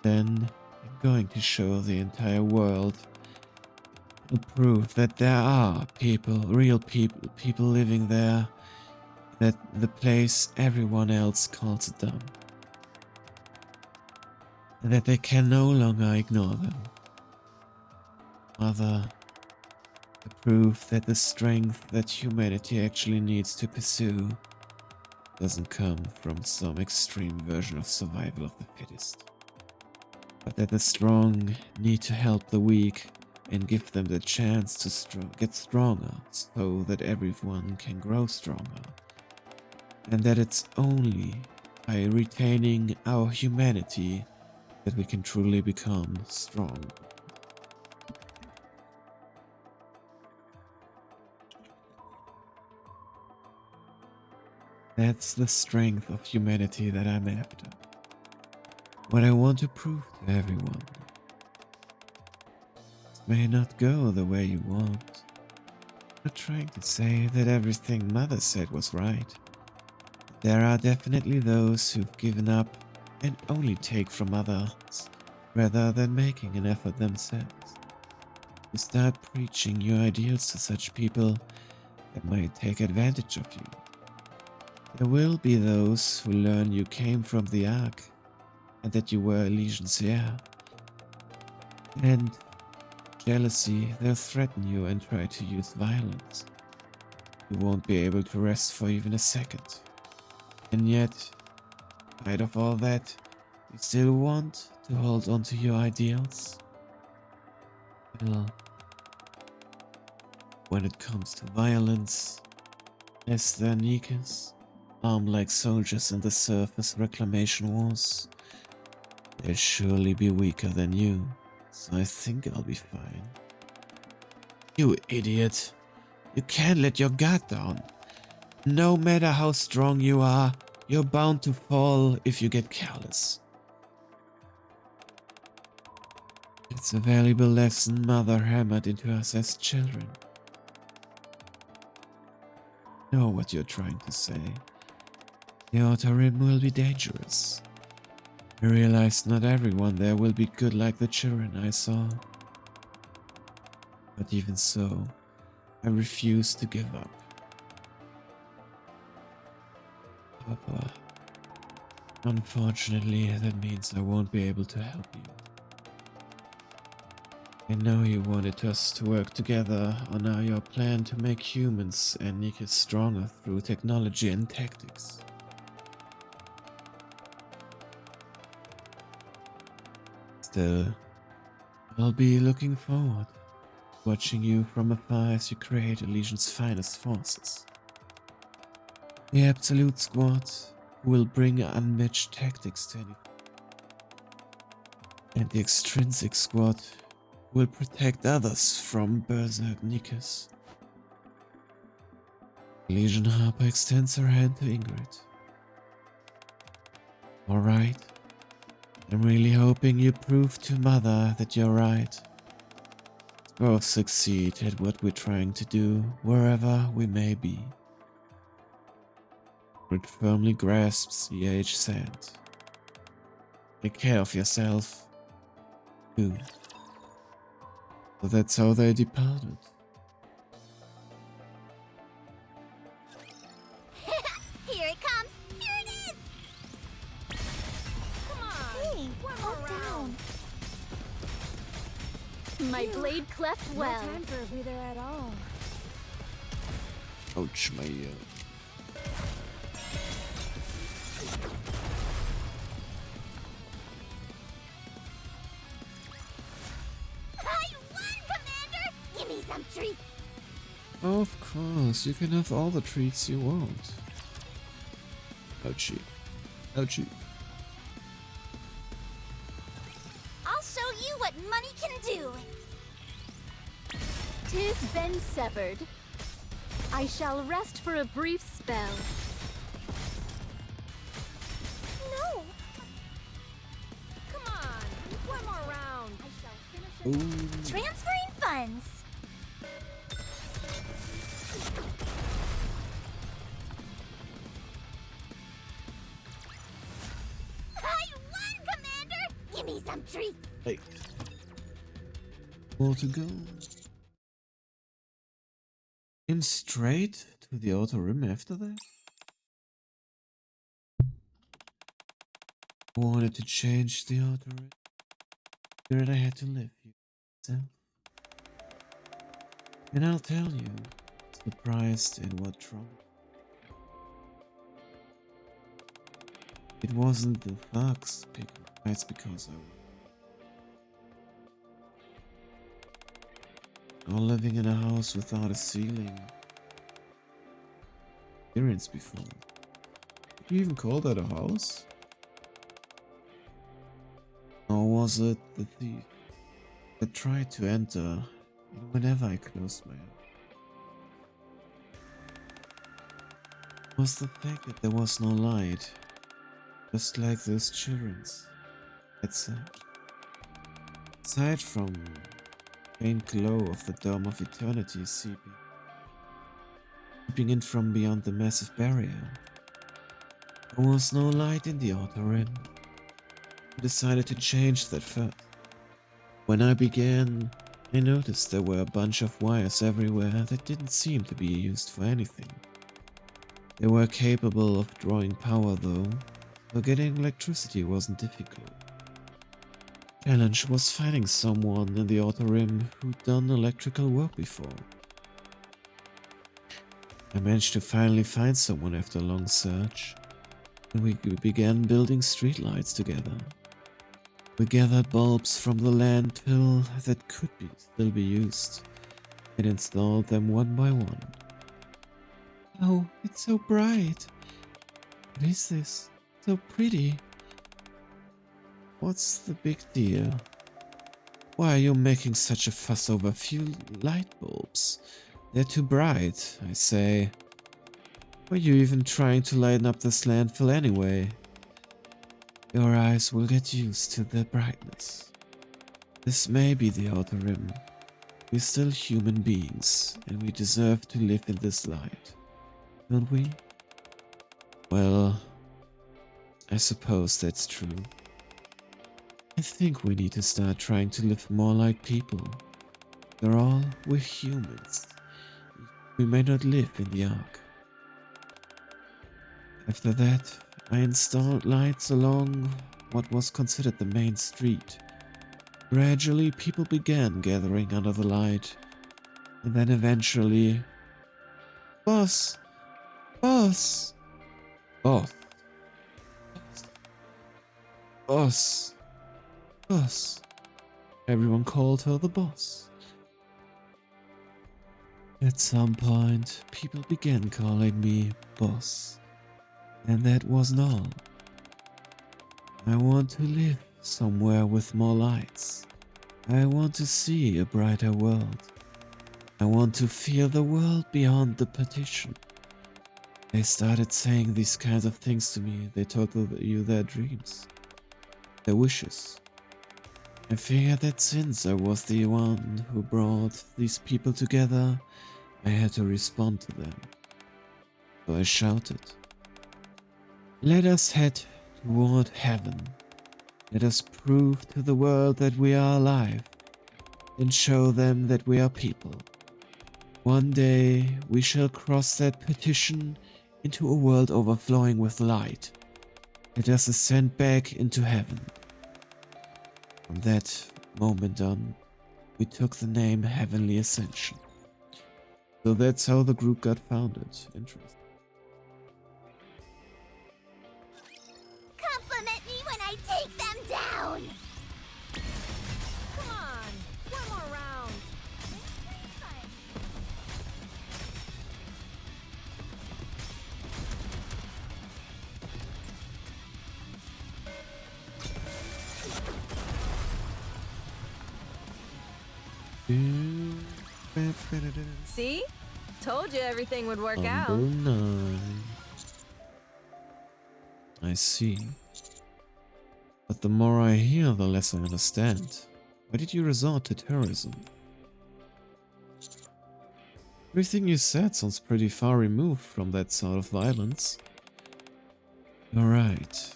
Then I'm going to show the entire world the proof that there are people, real people living there, that the place everyone else calls a dump. And that they can no longer ignore them. Rather, the proof that the strength that humanity actually needs to pursue doesn't come from some extreme version of survival of the fittest, but that the strong need to help the weak and give them the chance to get stronger so that everyone can grow stronger, and that it's only by retaining our humanity that we can truly become strong. That's the strength of humanity that I'm after. What I want to prove to everyone. It may not go the way you want. I'm not trying to say that everything Mother said was right. There are definitely those who've given up and only take from others rather than making an effort themselves. You start preaching your ideals to such people that might take advantage of you. There will be those who learn you came from the Ark and that you were a Legion's heir. And jealousy, they'll threaten you and try to use violence. You won't be able to rest for even a second. And yet, in spite of all that, you still want to hold on to your ideals? Well, when it comes to violence, as the Nikas, armed like soldiers in the surface reclamation wars, they'll surely be weaker than you, so I think I'll be fine. You idiot! You can't let your guard down. No matter how strong you are, you're bound to fall if you get careless. It's a valuable lesson Mother hammered into us as children. Know what you're trying to say. The Outer Rim will be dangerous. I realize not everyone there will be good like the children I saw. But even so, I refuse to give up. Papa, unfortunately, that means I won't be able to help you. I know you wanted us to work together on your plan to make humans and Nikas stronger through technology and tactics. Still, I'll be looking forward to watching you from afar as you create a Legion's finest forces. The Absolute Squad who will bring unmatched tactics to any. And the extrinsic squad will protect others from Berserk Nikas. Legion Harper extends her hand to Ingrid. Alright. I'm really hoping you prove to Mother that you're right. Both succeed at what we're trying to do, wherever we may be. Ingrid firmly grasps the aged hand. Take care of yourself, too. So that's how they departed. Here it comes! Here it is! Come on. Hey, One calm more down. My blade cleft No well. time for a breather at all. Ouch, my ear. I won, Commander! Give me some treats! Of course, you can have all the treats you want. Ouchie. Ouchie. I'll show you what money can do! 'Tis been severed. I shall rest for a brief spell. No! Come on. One more round. I shall finish Ooh. Transferring funds! I won, Commander! Give me some treats! Hey. More to go. In straight to the outer rim after that? I wanted to change the outer rim. Here I had to live. So. And I'll tell you, surprised in what trouble. It wasn't the thugs picking fights because or living in a house without a ceiling. Experience before. Did you even call that a house? Or was it the thief that tried to enter whenever I closed my eyes? Was the fact that there was no light, just like those children's had said. Aside from faint glow of the Dome of Eternity seeping in from beyond the massive barrier, there was no light in the outer rim. I decided to change that first. When I began, I noticed there were a bunch of wires everywhere that didn't seem to be used for anything. They were capable of drawing power though, so getting electricity wasn't difficult. Challenge was finding someone in the outer rim who'd done electrical work before. I managed to finally find someone after a long search, and we began building streetlights together. We gathered bulbs from the landfill that could still be used, and installed them one by one. Oh, it's so bright! What is this? So pretty! What's the big deal? Why are you making such a fuss over a few light bulbs? They're too bright, I say. Were you even trying to lighten up this landfill anyway? Your eyes will get used to the brightness. This may be the outer rim. We're still human beings, and we deserve to live in this light, don't we? Well, I suppose that's true. I think we need to start trying to live more like people. After all, we're humans. We may not live in the Ark. After that, I installed lights along what was considered the main street. Gradually, people began gathering under the light, and then eventually... Boss! Boss! Boss! Boss! Boss! Everyone called her the boss. At some point, people began calling me boss. And that wasn't all. I want to live somewhere with more lights. I want to see a brighter world. I want to feel the world beyond the partition. They started saying these kinds of things to me. They told you their dreams, their wishes. I figured that since I was the one who brought these people together, I had to respond to them. So I shouted, "Let us head toward heaven. Let us prove to the world that we are alive and show them that we are people. One day we shall cross that partition into a world overflowing with light. Let us ascend back into heaven." From that moment on, we took the name Heavenly Ascension. So that's how the group got founded. Interesting. Compliment me when I take them down! Come on, one more round. See? Told you everything would work out. Number 9. I see. But the more I hear, the less I understand. Why did you resort to terrorism? Everything you said sounds pretty far removed from that sort of violence. You're right.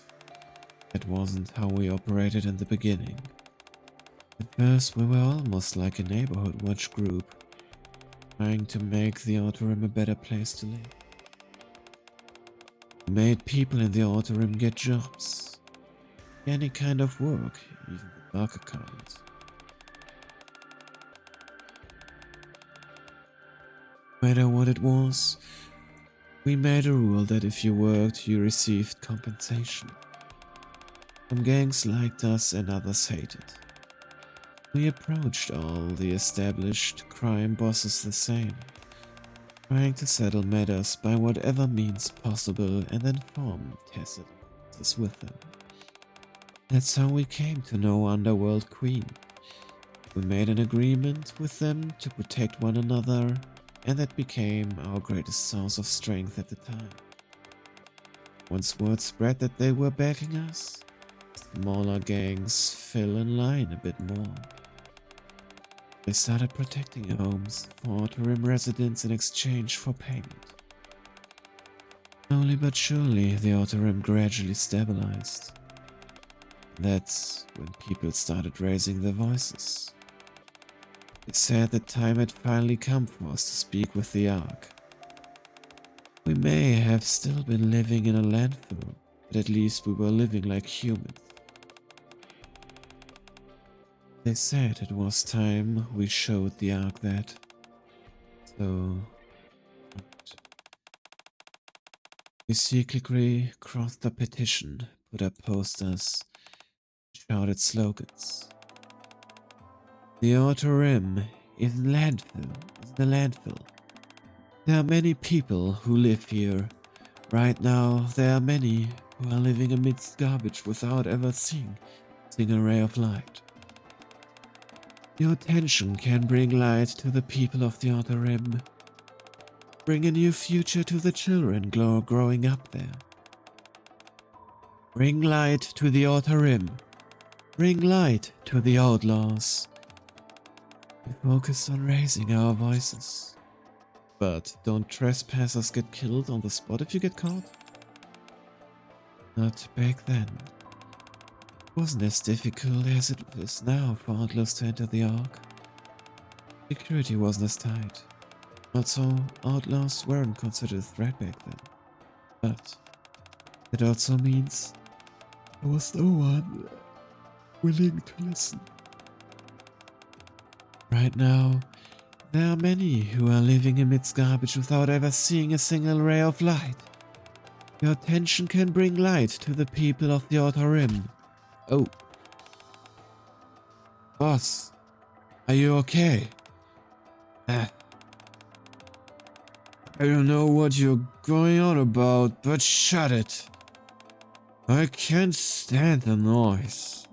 That wasn't how we operated in the beginning. At first, we were almost like a neighborhood watch group, trying to make the Outer Rim a better place to live. We made people in the Outer Rim get jobs, any kind of work, even the darker kind. No matter what it was, we made a rule that if you worked, you received compensation. Some gangs liked us and others hated. We approached all the established crime bosses the same, trying to settle matters by whatever means possible and then form tacit alliances with them. That's how we came to know Underworld Queen. We made an agreement with them to protect one another, and that became our greatest source of strength at the time. Once word spread that they were backing us, smaller gangs fell in line a bit more. They started protecting homes for Outer Rim residents in exchange for payment. Slowly but surely, the Outer Rim gradually stabilized. That's when people started raising their voices. They said the time had finally come for us to speak with the Ark. We may have still been living in a landfill, but at least we were living like humans. They said it was time we showed the Ark that. So, we secretly crossed the petition, put up posters, shouted slogans. The Outer Rim is a landfill. There are many people who live here. Right now, there are many who are living amidst garbage without ever seeing a single ray of light. Your attention can bring light to the people of the Outer Rim. Bring a new future to the children growing up there. Bring light to the Outer Rim. Bring light to the outlaws. We focus on raising our voices. But don't trespassers get killed on the spot if you get caught? Not back then. It wasn't as difficult as it is now for outlaws to enter the Ark. Security wasn't as tight. Also, outlaws weren't considered a threat back then. But it also means there was no one willing to listen. Right now, there are many who are living amidst garbage without ever seeing a single ray of light. Your attention can bring light to the people of the Outer Rim. Oh. Boss, are you okay? I don't know what you're going on about, but shut it. I can't stand the noise.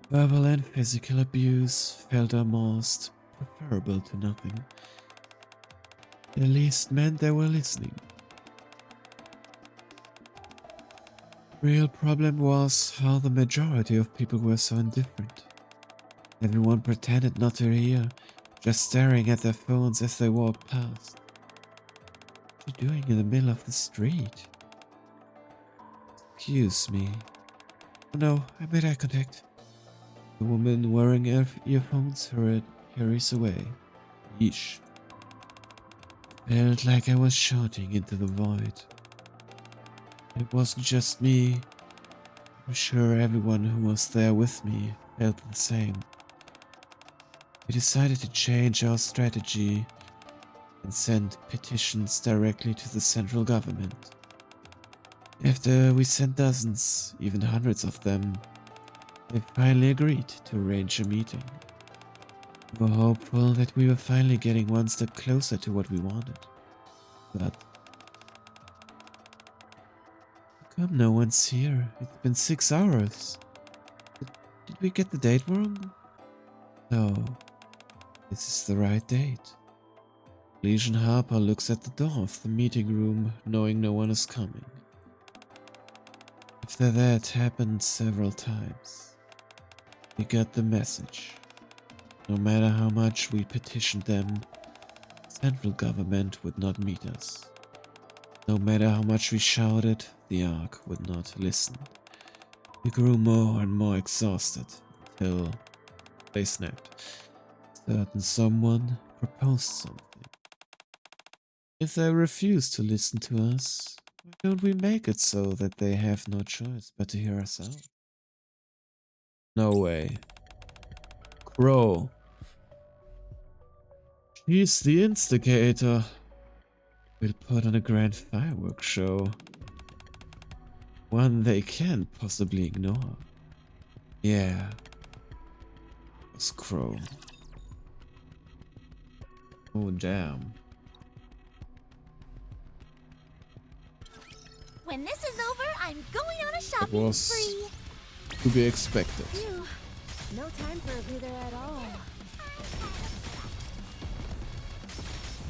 Verbal and physical abuse felt almost preferable to nothing. At least meant they were listening. Real problem was how the majority of people were so indifferent. Everyone pretended not to hear, just staring at their phones as they walked past. What are you doing in the middle of the street? Excuse me. Oh no, I made eye contact. The woman wearing earphones hurries away. Yeesh. Felt like I was shouting into the void. It wasn't just me. I'm sure everyone who was there with me felt the same. We decided to change our strategy and send petitions directly to the central government. After we sent dozens, even hundreds of them, they finally agreed to arrange a meeting. We were hopeful that we were finally getting one step closer to what we wanted. But how come no one's here? It's been 6 hours. Did we get the date wrong? No, this is the right date. Legion Harper looks at the door of the meeting room, knowing no one is coming. After that happened several times, we got the message. No matter how much we petitioned them, central government would not meet us. No matter how much we shouted, the Ark would not listen. We grew more and more exhausted until they snapped. Certain someone proposed something. If they refuse to listen to us, why don't we make it so that they have no choice but to hear us out? No way. Crow. She's the instigator. We'll put on a grand fireworks show. One they can't possibly ignore. Yeah. It's Crow. Oh damn. When this is over, I'm going on a That shopping was spree. to be expected. Phew. No time for a breather at all.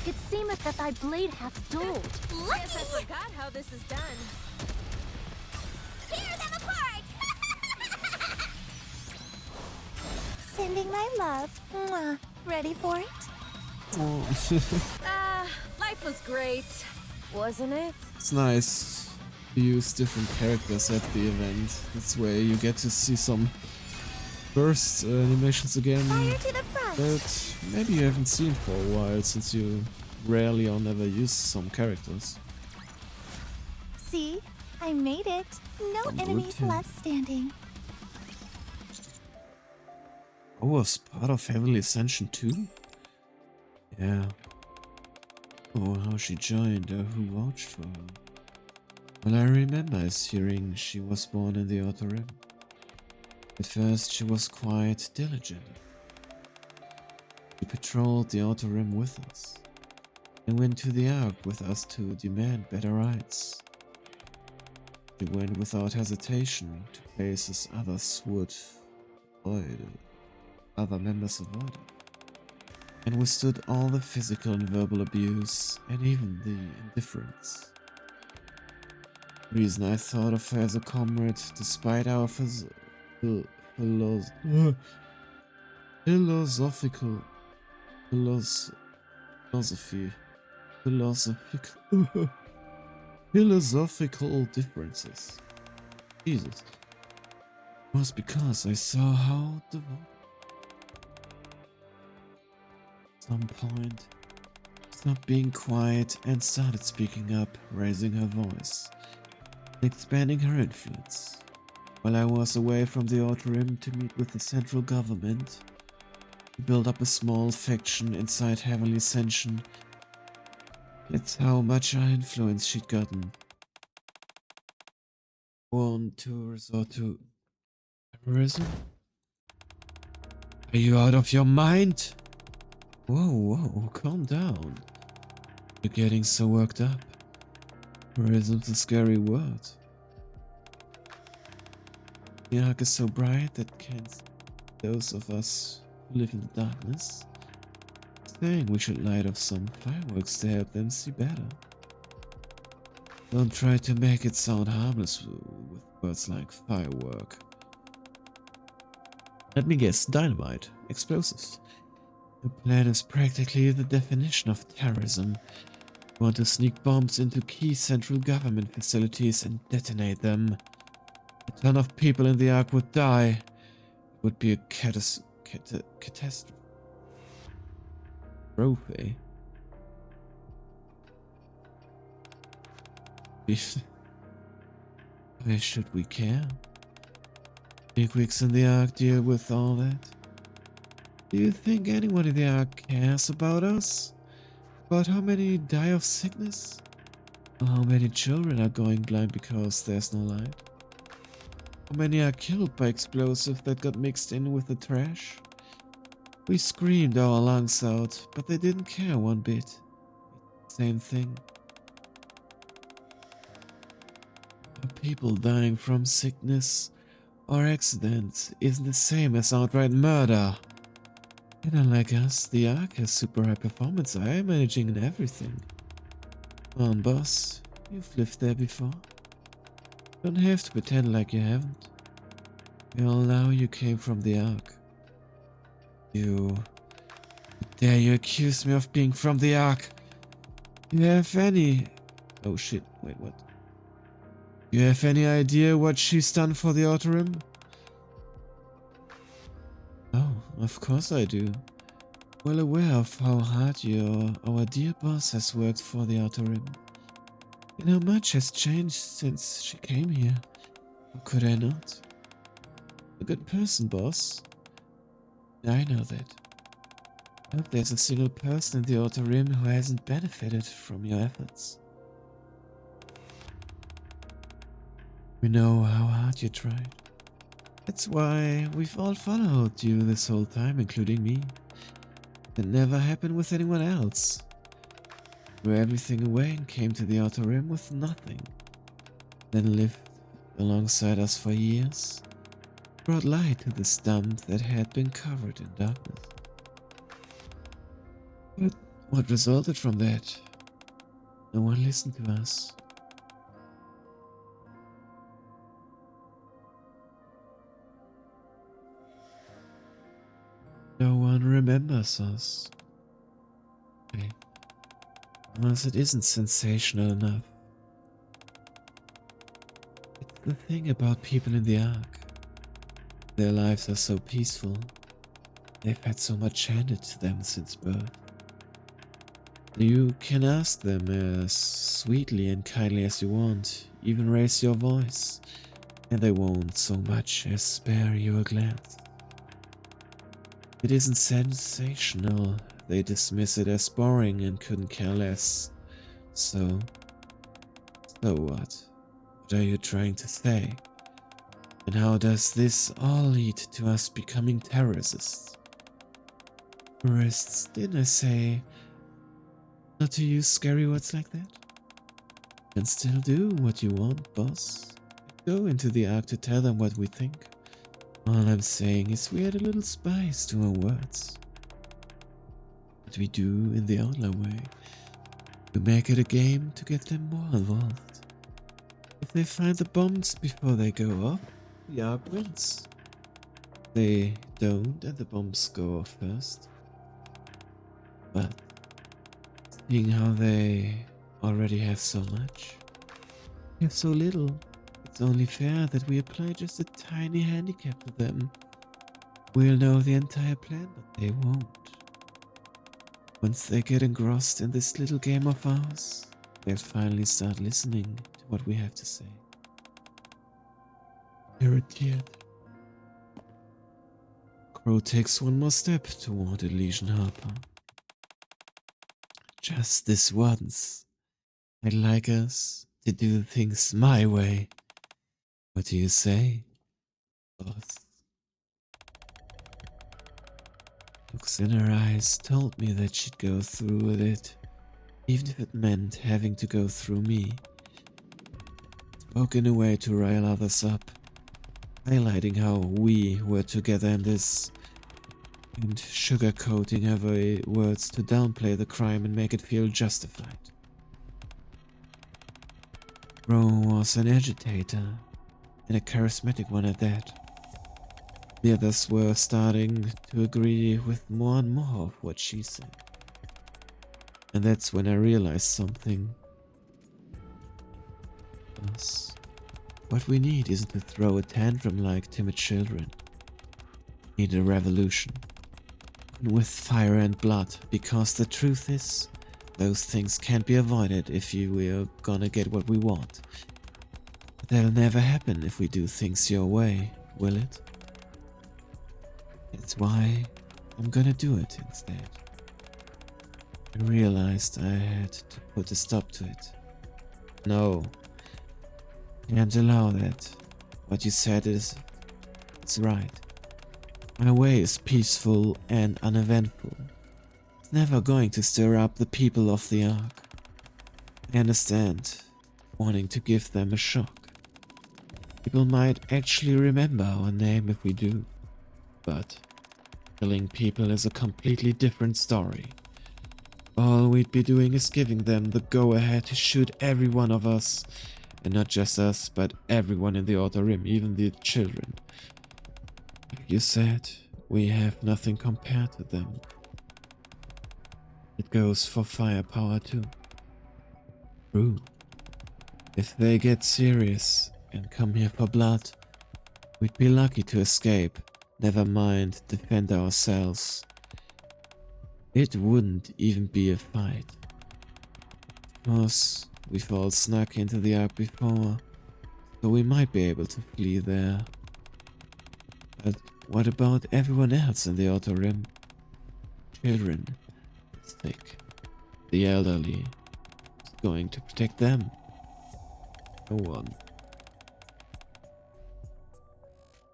It seemeth that thy blade hath dulled. Guess I forgot how this is done. Tear them apart! Sending my love. Mwah. Ready for it? Life was great, wasn't it? It's nice to use different characters at the event. That's where you get to see some burst animations again Fire to the front. that maybe you haven't seen for a while, since you rarely or never use some characters. See? I made it. No Some good enemies too. left standing. Oh, was part of Heavenly Ascension too? Yeah. Oh, how she joined or who vouched for her. All I remember is hearing she was born in the Outer Rim. At first she was quite diligent. She patrolled the Outer Rim with us, and went to the Ark with us to demand better rights. She went without hesitation to places others would avoid, other members avoided, and withstood all the physical and verbal abuse and even the indifference. The reason I thought of her as a comrade, despite our philosophical philosophical differences. Jesus. Was because I saw how devoted. At some point, stopped being quiet and started speaking up, raising her voice, and expanding her influence. While I was away from the Outer Rim to meet with the central government, to build up a small faction inside Heavenly Ascension. That's how much influence she'd gotten. Want to resort to terrorism? Are you out of your mind? Whoa, calm down. You're getting so worked up. Terrorism's a scary word. The arc is so bright that can't those of us who live in the darkness, saying we should light off some fireworks to help them see better. Don't try to make it sound harmless with words like firework. Let me guess, dynamite, explosives. The plan is practically the definition of terrorism. You want to sneak bombs into key central government facilities and detonate them. A ton of people in the Ark would die. It would be a catastrophe. Why should we care? Bigwigs in the Ark deal with all that. Do you think anyone in the Ark cares about us? About how many die of sickness? Or how many children are going blind because there's no light? How many are killed by explosives that got mixed in with the trash? We screamed our lungs out, but they didn't care one bit. Same thing. People dying from sickness or accidents isn't the same as outright murder. And unlike us, the Ark has super high performance eye managing and everything. Come on, boss, you've lived there before. Don't have to pretend like you haven't. We all know you came from the Ark. Dare you accuse me of being from the Ark? You have any... Oh shit, wait, what? You have any idea what she's done for the Outer Rim? Oh, of course I do. Well aware of how hard our dear boss has worked for the Outer Rim. And how much has changed since she came here. How could I not? A good person, boss. I know that. I hope there's a single person in the Outer Rim who hasn't benefited from your efforts. We know how hard you tried. That's why we've all followed you this whole time, including me. It never happened with anyone else. Threw everything away and came to the Outer Rim with nothing. Then lived alongside us for years. Brought light to this dump that had been covered in darkness. But what resulted from that? No one listened to us. No one remembers us. Okay. Unless it isn't sensational enough. It's the thing about people in the Ark. Their lives are so peaceful. They've had so much handed to them since birth. You can ask them as sweetly and kindly as you want, even raise your voice, and they won't so much as spare you a glance. It isn't sensational, they dismiss it as boring and couldn't care less. So what? What are you trying to say? And how does this all lead to us becoming terrorists? Terrorists, didn't I say not to use scary words like that? And still do what you want, boss. Go into the Ark to tell them what we think. All I'm saying is we add a little spice to our words. What we do in the outlaw way. We make it a game to get them more involved. If they find the bombs before they go off, the Ark wins. They don't and the bombs go off first. But seeing how they already have so much, have so little, it's only fair that we apply just a tiny handicap to them. We'll know the entire plan, but they won't. Once they get engrossed in this little game of ours, they'll finally start listening to what we have to say. Irritated. Crow takes one more step toward Elysian Harper. Just this once, I'd like us to do things my way. What do you say, boss? Looks in her eyes told me that she'd go through with it, even if it meant having to go through me. Spoke in a way to rile others up. highlighting how we were together in this, and sugarcoating every words to downplay the crime and make it feel justified. Ro was an agitator, and a charismatic one at that. The others were starting to agree with more and more of what she said. And that's when I realized something. Us. What we need isn't to throw a tantrum like timid children. We need a revolution. With fire and blood, because the truth is, those things can't be avoided if we're gonna get what we want. But that'll never happen if we do things your way, will it? That's why I'm gonna do it instead. I realized I had to put a stop to it. No, can't allow that. What you said it's right. My way is peaceful and uneventful. It's never going to stir up the people of the Ark. I understand, wanting to give them a shock. People might actually remember our name if we do, but killing people is a completely different story. All we'd be doing is giving them the go-ahead to shoot every one of us, and not just us, but everyone in the Outer Rim, even the children. You said we have nothing compared to them. It goes for firepower too. True. If they get serious and come here for blood, we'd be lucky to escape, never mind defend ourselves. It wouldn't even be a fight. Of course, we've all snuck into the Ark before, so we might be able to flee there. But what about everyone else in the Outer Rim? Children, the sick, the elderly. Who's going to protect them? No one.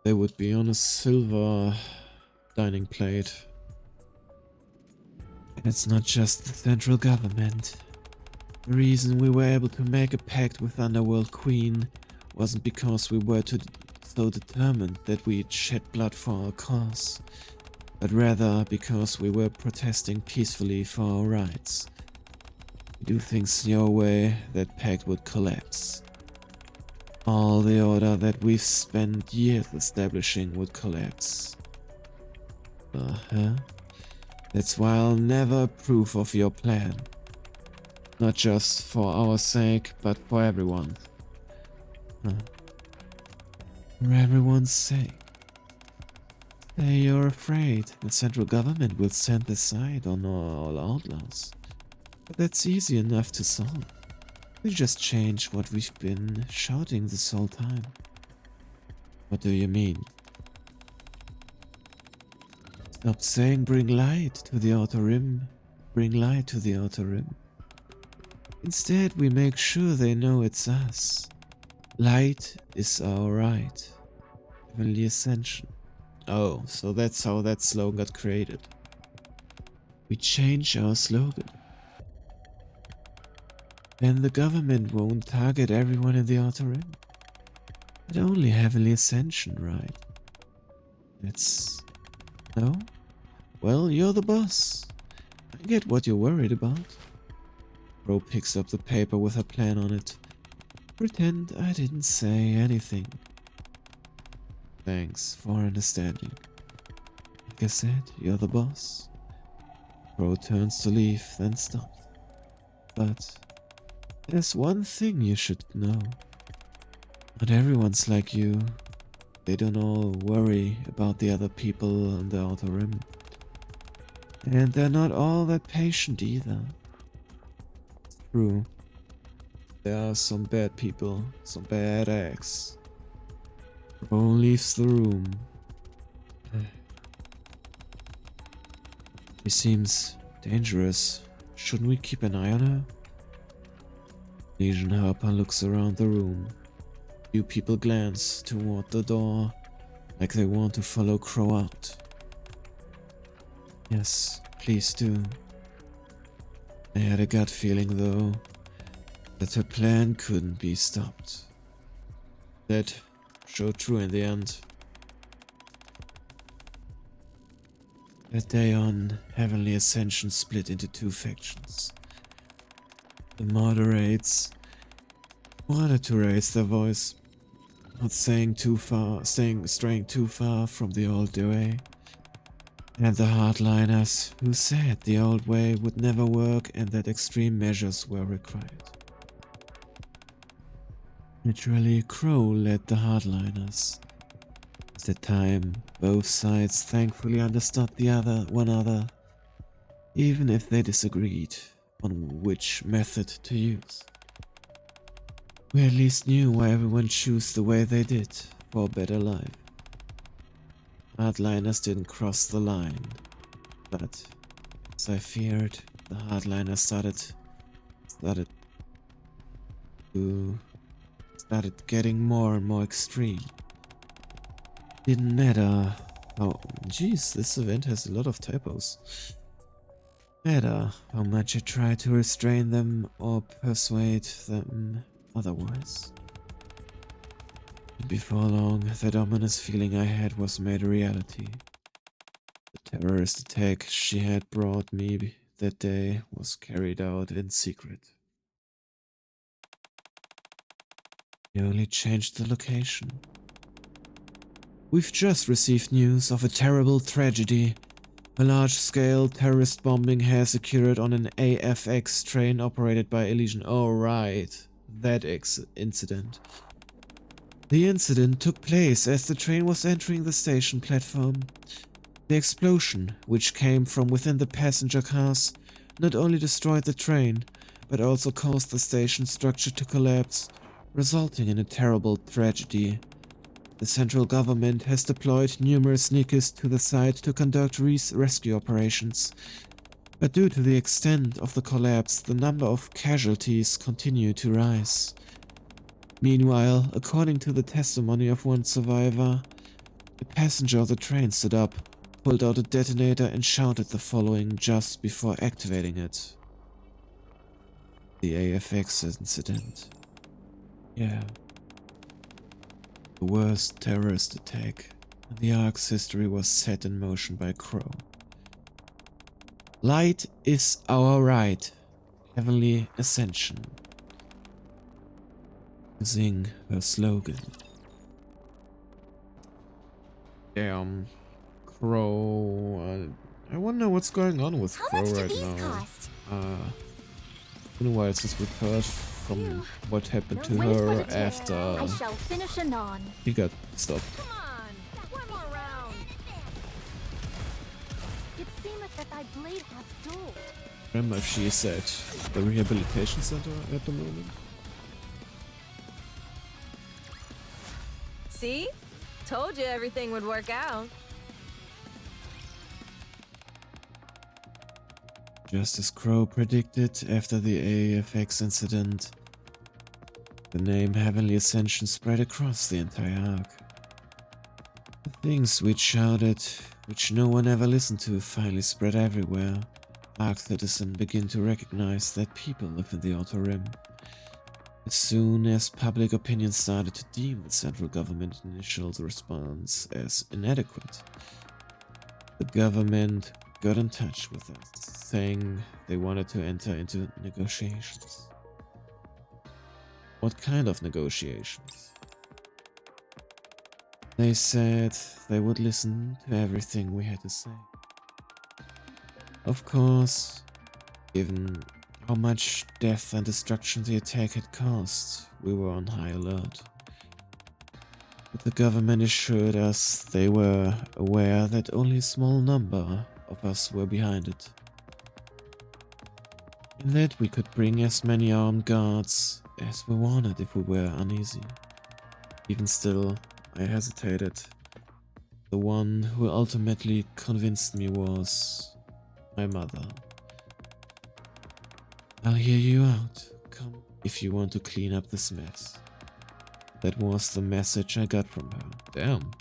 They would be on a silver dining plate. It's not just the central government. The reason we were able to make a pact with Underworld Queen wasn't because we were so determined that we'd shed blood for our cause, but rather because we were protesting peacefully for our rights. Do things your way, that pact would collapse. All the order that we've spent years establishing would collapse. That's why I'll never approve of your plan. Not just for our sake, but for everyone. For everyone's sake. Say you're afraid the central government will stand aside on all outlaws. But that's easy enough to solve. We just change what we've been shouting this whole time. What do you mean? Stop saying bring light to the Outer Rim. Bring light to the Outer Rim. Instead, we make sure they know it's us. Light is our right. Heavenly ascension. Oh, so that's how that slogan got created. We change our slogan. Then the government won't target everyone in the Outer Rim. But only Heavenly Ascension, right? That's... No? Well, you're the boss. I get what you're worried about. Ro picks up the paper with her plan on it. Pretend I didn't say anything. Thanks for understanding. Like I said, you're the boss. Ro turns to leave, then stops. But there's one thing you should know. Not everyone's like you. They don't all worry about the other people on the Outer Rim. And they're not all that patient either. It's true. There are some bad people, some bad eggs. Ro leaves the room. She seems dangerous. Shouldn't we keep an eye on her? Legion Harper looks around the room. Few people glance toward the door, like they want to follow Crow out. Yes, please do. I had a gut feeling, though, that her plan couldn't be stopped. That showed true in the end. That day on, Heavenly Ascension split into two factions. The moderates wanted to raise their voice, not straying too far from the old way. And the hardliners, who said the old way would never work and that extreme measures were required. Naturally, Crow led the hardliners. At the time, both sides thankfully understood one another, even if they disagreed on which method to use. We at least knew why everyone chose the way they did for a better life. Hardliners didn't cross the line, but as I feared, the hardliners started getting more and more extreme. Didn't matter how. Jeez, this event has a lot of typos. Matter how much I tried to restrain them or persuade them otherwise. Before long, that ominous feeling I had was made a reality. The terrorist attack she had brought me that day was carried out in secret. They only changed the location. We've just received news of a terrible tragedy. A large-scale terrorist bombing has occurred on an AFX train operated by Elysian. Oh right, that incident. The incident took place as the train was entering the station platform. The explosion, which came from within the passenger cars, not only destroyed the train, but also caused the station structure to collapse, resulting in a terrible tragedy. The central government has deployed numerous sneakers to the site to conduct rescue operations, but due to the extent of the collapse, the number of casualties continue to rise. Meanwhile, according to the testimony of one survivor, the passenger of the train stood up, pulled out a detonator and shouted the following just before activating it. The AFX incident. Yeah. The worst terrorist attack in the Ark's history was set in motion by Crow. Light is our right. Heavenly Ascension. Using her slogan. Damn. Crow. I wonder what's going on with How Crow much do right these now. cost? Been a while since we've heard from what happened to Wait for her the tale. after I shall finish anon. he got stopped. Come on, one more round. It seemeth that thy blade hath dulled. Remember if she is at the rehabilitation center at the moment? See? Told you everything would work out. Just as Crow predicted after the AFX incident, the name Heavenly Ascension spread across the entire Ark. The things we'd shouted, which no one ever listened to, finally spread everywhere. Ark citizens begin to recognize that people live in the Outer Rim. As soon as public opinion started to deem the central government's initial response as inadequate, the government got in touch with us, saying they wanted to enter into negotiations. What kind of negotiations? They said they would listen to everything we had to say. Of course, given how much death and destruction the attack had caused, we were on high alert. But the government assured us they were aware that only a small number of us were behind it, and that we could bring as many armed guards as we wanted if we were uneasy. Even still, I hesitated. The one who ultimately convinced me was my mother. I'll hear you out. Come if you want to clean up this mess. That was the message I got from her. Damn.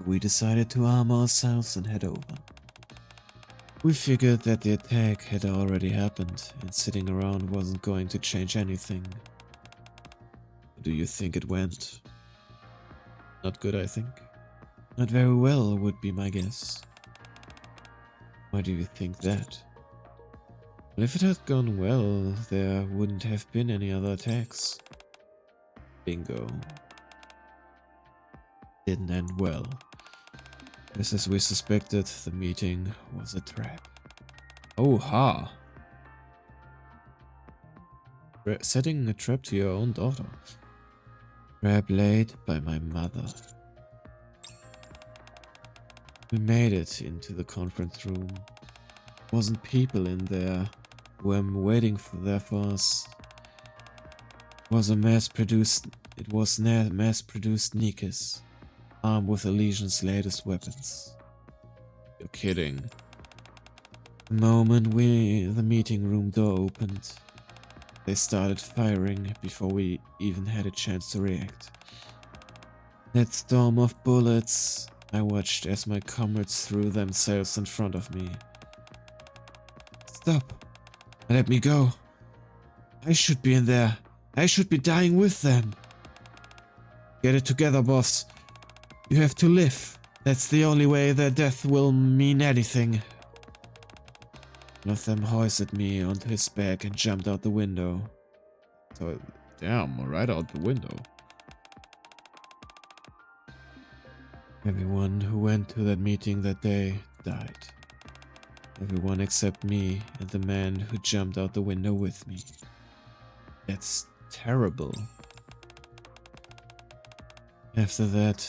We decided to arm ourselves and head over. We figured that the attack had already happened and sitting around wasn't going to change anything. Do you think it went? Not good, I think. Not very well would be my guess. Why do you think that? Well, if it had gone well, there wouldn't have been any other attacks. Bingo. Didn't end well. Just as we suspected, the meeting was a trap. Oh ha! Setting a trap to your own daughter. Trap laid by my mother. We made it into the conference room. Wasn't people in there who were waiting for us. It was mass-produced Nikis, armed with the Legion's latest weapons. You're kidding. The moment the meeting room door opened, they started firing before we even had a chance to react. That storm of bullets, I watched as my comrades threw themselves in front of me. Stop! Let me go! I should be in there! I should be dying with them! Get it together, boss! You have to live! That's the only way their death will mean anything! One of them hoisted me onto his back and jumped out the window. So, damn, right out the window. Everyone who went to that meeting that day died. Everyone except me and the man who jumped out the window with me. That's terrible. After that,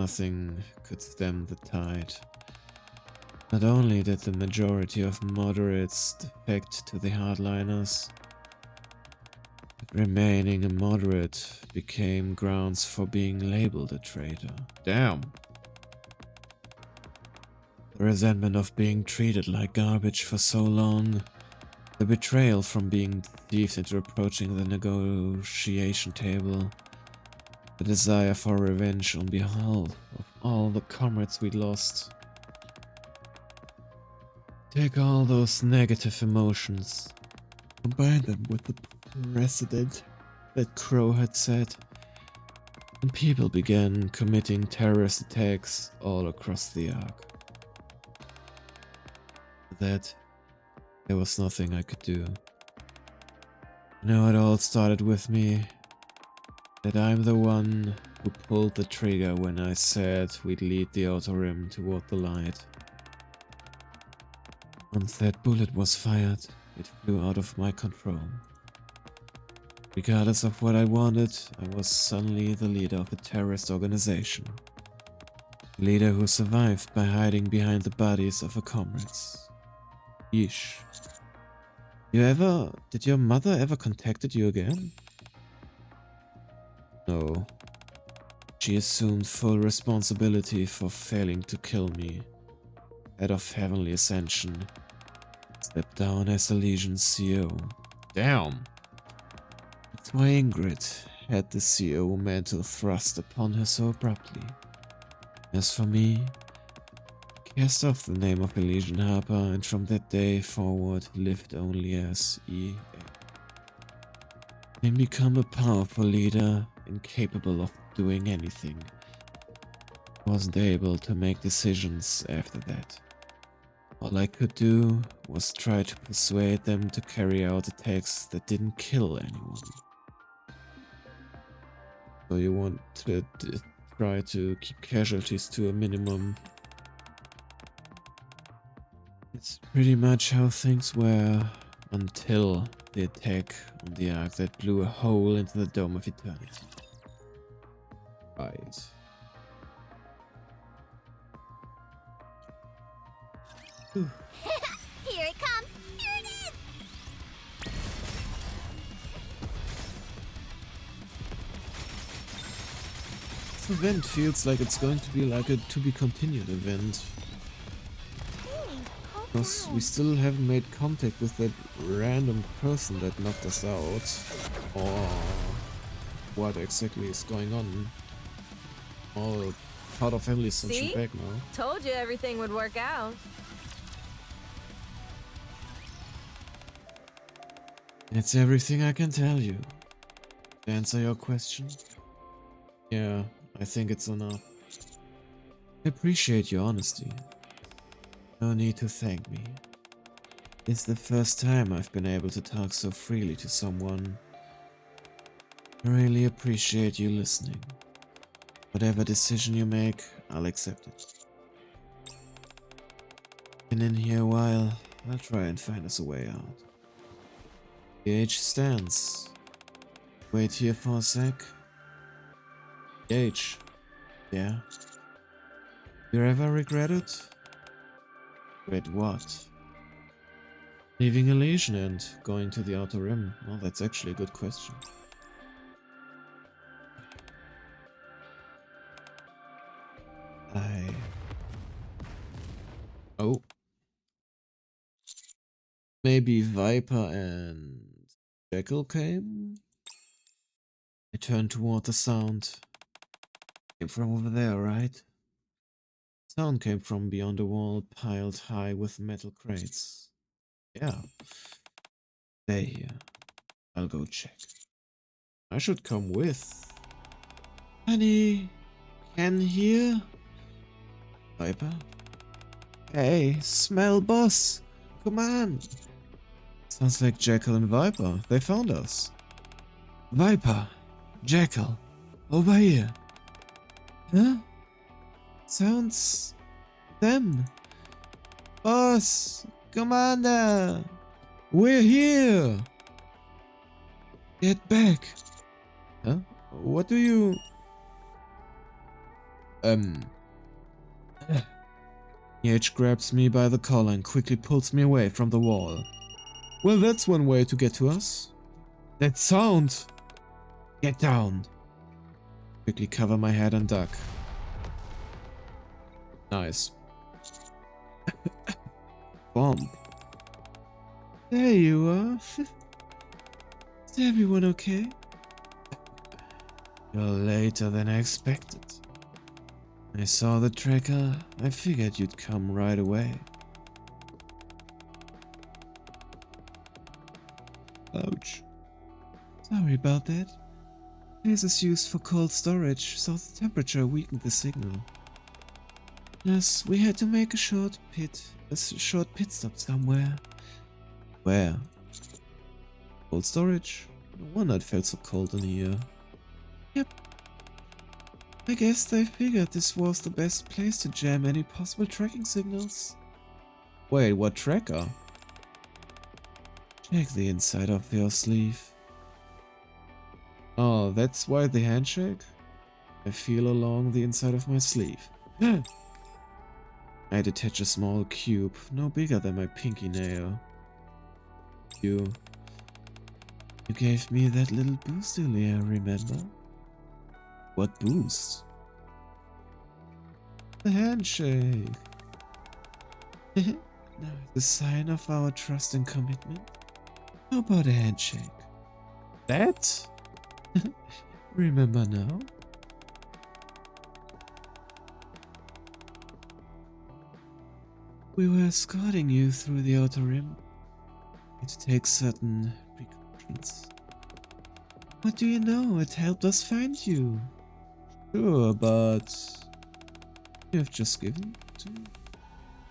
nothing could stem the tide. Not only did the majority of moderates defect to the hardliners, but remaining a moderate became grounds for being labeled a traitor. Damn. The resentment of being treated like garbage for so long, the betrayal from being deceived into approaching the negotiation table, the desire for revenge on behalf of all the comrades we'd lost. Take all those negative emotions, combine them with the precedent that Crow had set, and people began committing terrorist attacks all across the Ark. For that, there was nothing I could do. You know, it all started with me, that I'm the one who pulled the trigger when I said we'd lead the Outer Rim toward the light. Once that bullet was fired, it flew out of my control. Regardless of what I wanted, I was suddenly the leader of a terrorist organization. A leader who survived by hiding behind the bodies of her comrades. Yeesh. Did your mother ever contacted you again? No. She assumed full responsibility for failing to kill me. Head of Heavenly Ascension. Stepped down as the Legion's CEO. Damn. That's why Ingrid had the CEO mantle thrust upon her so abruptly. As for me, I cast off the name of the Legion Harper and from that day forward lived only as EA. And become a powerful leader incapable of doing anything. Wasn't able to make decisions after that. All I could do was try to persuade them to carry out attacks that didn't kill anyone. So you want to try to keep casualties to a minimum. It's pretty much how things were until the attack on the Ark that blew a hole into the Dome of Eternity. Right. Here it comes! Here it is! This event feels like it's going to be like a to-be-continued event. Because we still haven't made contact with that random person that knocked us out. Or what exactly is going on. All part of Family Ascension back now. Told you everything would work out. It's everything I can tell you. To answer your question? Yeah, I think it's enough. I appreciate your honesty. No need to thank me. It's the first time I've been able to talk so freely to someone. I really appreciate you listening. Whatever decision you make, I'll accept it. Been in here a while, I'll try and find us a way out. Gage stands. Wait here for a sec. Gage. Yeah? You ever regret it? Wait, what? Leaving Elysian and going to the Outer Rim? Well, that's actually a good question. Oh. Maybe Viper and Jackal came? I turned toward the sound. Came from over there, right? Sound came from beyond a wall piled high with metal crates. Yeah. They're here. I'll go check. I should come with. Honey, can hear? Viper? Hey, smell boss! Come on! Sounds like Jackal and Viper. They found us. Viper! Jackal! Over here! Huh? Sounds... them! Boss! Commander! We're here! Get back! Huh? What do you... H grabs me by the collar and quickly pulls me away from the wall. Well, that's one way to get to us. That sound! Get down! Quickly cover my head and duck. Nice. Bomb. There you are. Is everyone okay? You're later than I expected. I saw the tracker. I figured you'd come right away. Ouch. Sorry about that. This is used for cold storage, so the temperature weakened the signal. Plus, we had to make a short pit stop somewhere. Where? Cold storage? No wonder it felt so cold in here. Yep. I guess they figured this was the best place to jam any possible tracking signals. Wait, what tracker? Check the inside of your sleeve. Oh, that's why the handshake? I feel along the inside of my sleeve. I detach a small cube, no bigger than my pinky nail. You gave me that little boost earlier, remember? What boost? The handshake. Now, the sign of our trust and commitment. How about a handshake? That? Remember now? We were escorting you through the Outer Rim. We had to take certain precautions. What do you know? It helped us find you. Sure, but you have just given to me.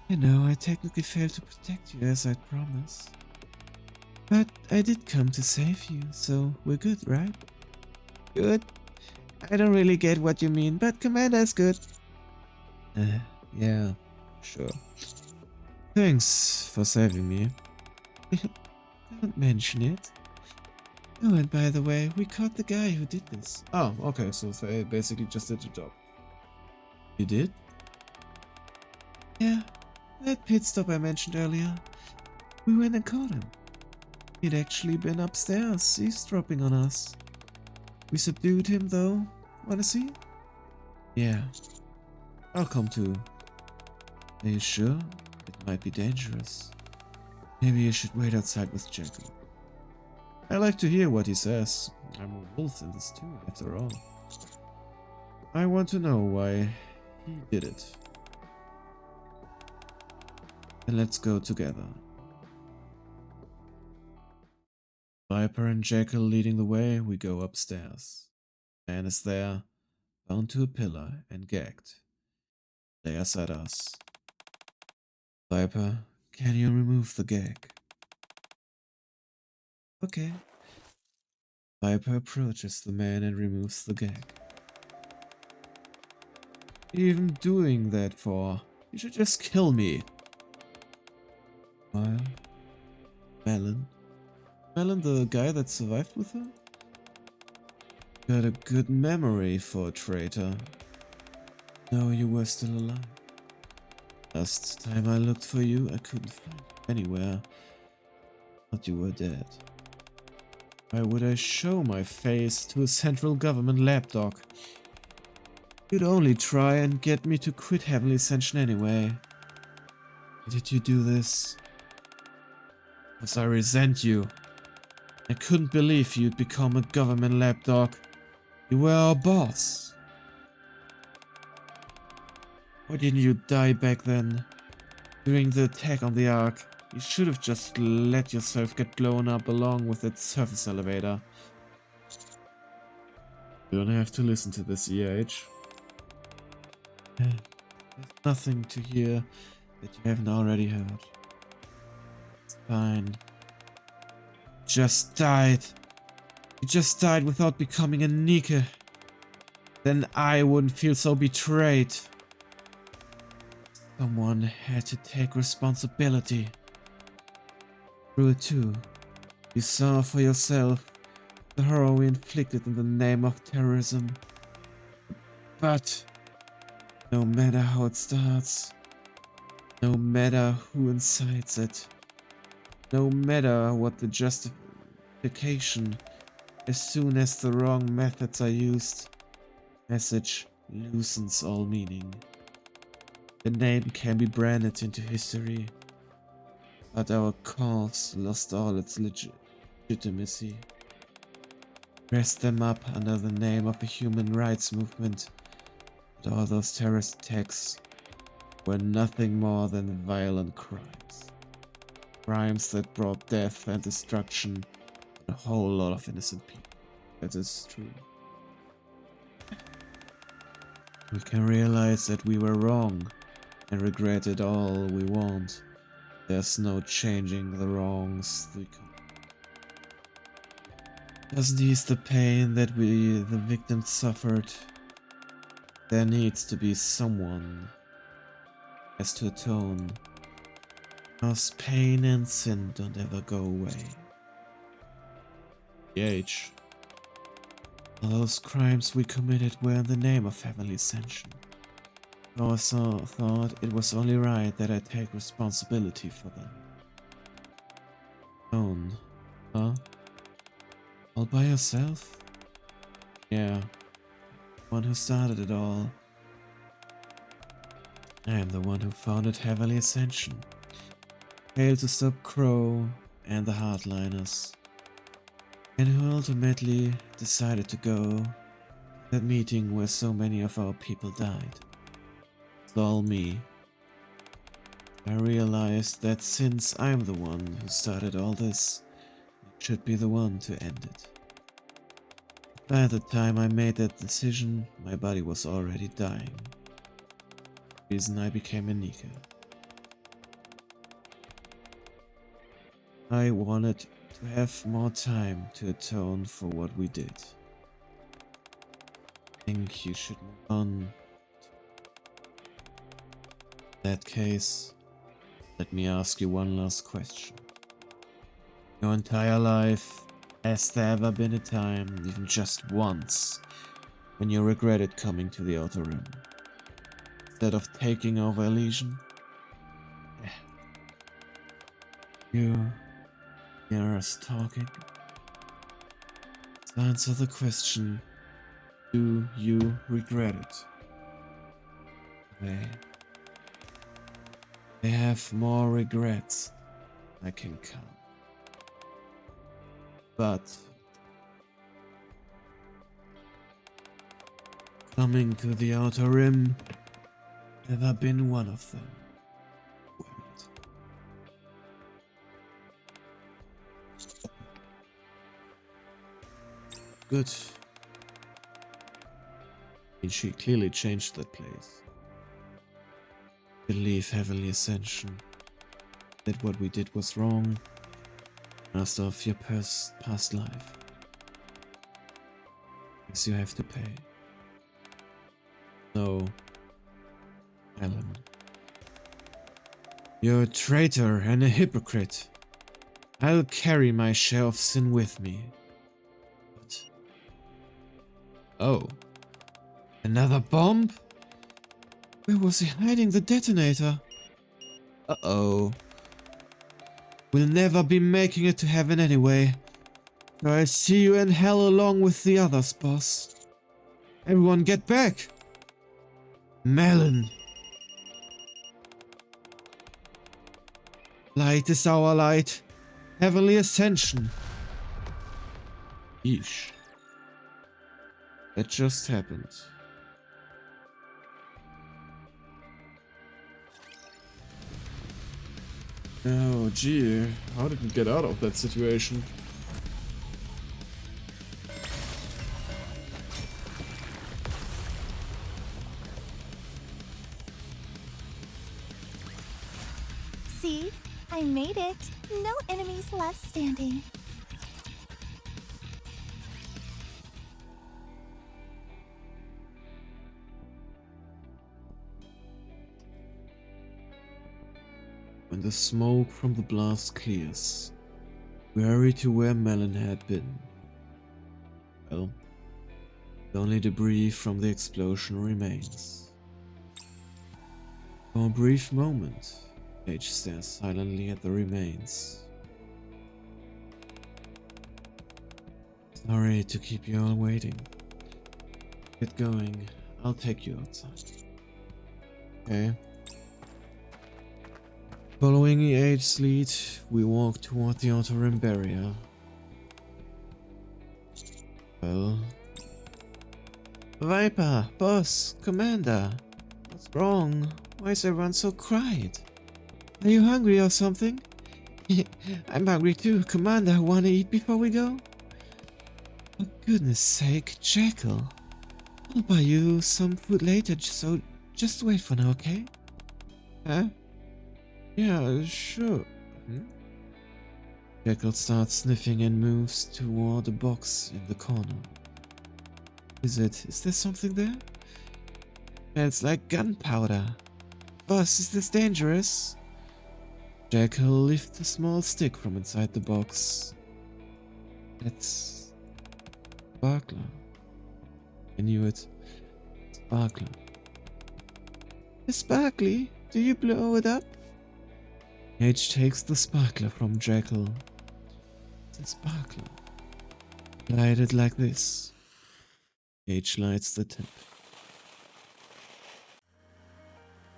I know, I technically failed to protect you as I'd promised. But I did come to save you, so we're good, right? Good? I don't really get what you mean, but Commander's good. Yeah, sure. Thanks for saving me. Don't mention it. Oh, and by the way, we caught the guy who did this. Oh, okay, so they basically just did the job. You did? Yeah, that pit stop I mentioned earlier. We went and caught him. He'd actually been upstairs, eavesdropping on us. We subdued him though. Wanna see? Yeah. I'll come too. Are you sure? It might be dangerous. Maybe you should wait outside with Jackal. I like to hear what he says. I'm a wolf in this too, after all. I want to know why he did it. And let's go together. Viper and Jekyll leading the way, we go upstairs. Man is there, bound to a pillar and gagged. Stares at us. Viper, can you remove the gag? Okay. Viper approaches the man and removes the gag. What are you even doing that for? You should just kill me. While Melon? Melon, the guy that survived with her? Got a good memory for a traitor. No, you were still alive. Last time I looked for you, I couldn't find you anywhere. Thought you were dead. Why would I show my face to a central government lapdog? You'd only try and get me to quit Heavenly Ascension anyway. Why did you do this? Because I resent you. I couldn't believe you'd become a government lapdog. You were our boss. Why didn't you die back then? During the attack on the Ark, you should have just let yourself get blown up along with that surface elevator. You don't have to listen to this, EH. There's nothing to hear that you haven't already heard. It's fine. Just died. You just died without becoming a Nika. Then I wouldn't feel so betrayed. Someone had to take responsibility. Through it too. You saw for yourself the horror we inflicted in the name of terrorism. But no matter how it starts, no matter who incites it, no matter what the justification, as soon as the wrong methods are used, message loosens all meaning. The name can be branded into history, but our cause lost all its legitimacy. Dress them up under the name of the human rights movement, but all those terrorist attacks were nothing more than violent crimes. Crimes that brought death and destruction on a whole lot of innocent people. That is true. We can realize that we were wrong and regret it all we want. There's no changing the wrongs we commit. Doesn't ease the pain that we, the victims, suffered. There needs to be someone has to atone. Because pain and sin don't ever go away. PH. All those crimes we committed were in the name of Heavenly Ascension. I also thought it was only right that I take responsibility for them. Own. Huh? All by yourself? Yeah. One who started it all. I am the one who founded Heavenly Ascension. Failed to stop Crow and the Hardliners. And who ultimately decided to go to that meeting where so many of our people died. It's all me. I realized that since I'm the one who started all this, I should be the one to end it. By the time I made that decision, my body was already dying. The reason I became a Nika. I wanted to have more time to atone for what we did. I think you should move on. In that case, let me ask you one last question. Your entire life, has there ever been a time, even just once, when you regretted coming to the Outer Rim? Instead of taking over Elysian? You hear us talking? To answer the question, do you regret it? They have more regrets I can count. But coming to the Outer Rim, never been one of them. Wait. good. And she clearly changed that place. Believe Heavenly Ascension that what we did was wrong. Master of your past life. Guess you have to pay. No, Helen. You're a traitor and a hypocrite. I'll carry my share of sin with me. But... oh. Another bomb? Where was he hiding the detonator? Uh-oh. We'll never be making it to heaven anyway. So I see you in hell along with the others, boss. Everyone get back! Melon. Light is our light. Heavenly Ascension. Yeesh. That just happened. Oh gee, how did we get out of that situation? See? I made it. No enemies left standing. When the smoke from the blast clears, we hurry to where Melon had been. Well, only debris from the explosion remains. For a brief moment, Paige stares silently at the remains. Sorry to keep you all waiting. Get going. I'll take you outside. Okay. Following EH's lead, we walk toward the outer rim barrier. Well... Viper, boss, commander. What's wrong? Why is everyone so quiet? Are you hungry or something? I'm hungry too. Commander, wanna eat before we go? For goodness sake, Jackal. I'll buy you some food later, so just wait for now, okay? Huh? Yeah, sure. Jackal starts sniffing and moves toward a box in the corner. Is there something there? Smells like gunpowder. Boss, is this dangerous? Jackal lifts a small stick from inside the box. That's... sparkler. I knew it. Sparkler. Sparkly? Do you blow it up? H takes the sparkler from Jackal. It's a sparkler. Light it like this. H lights the tip.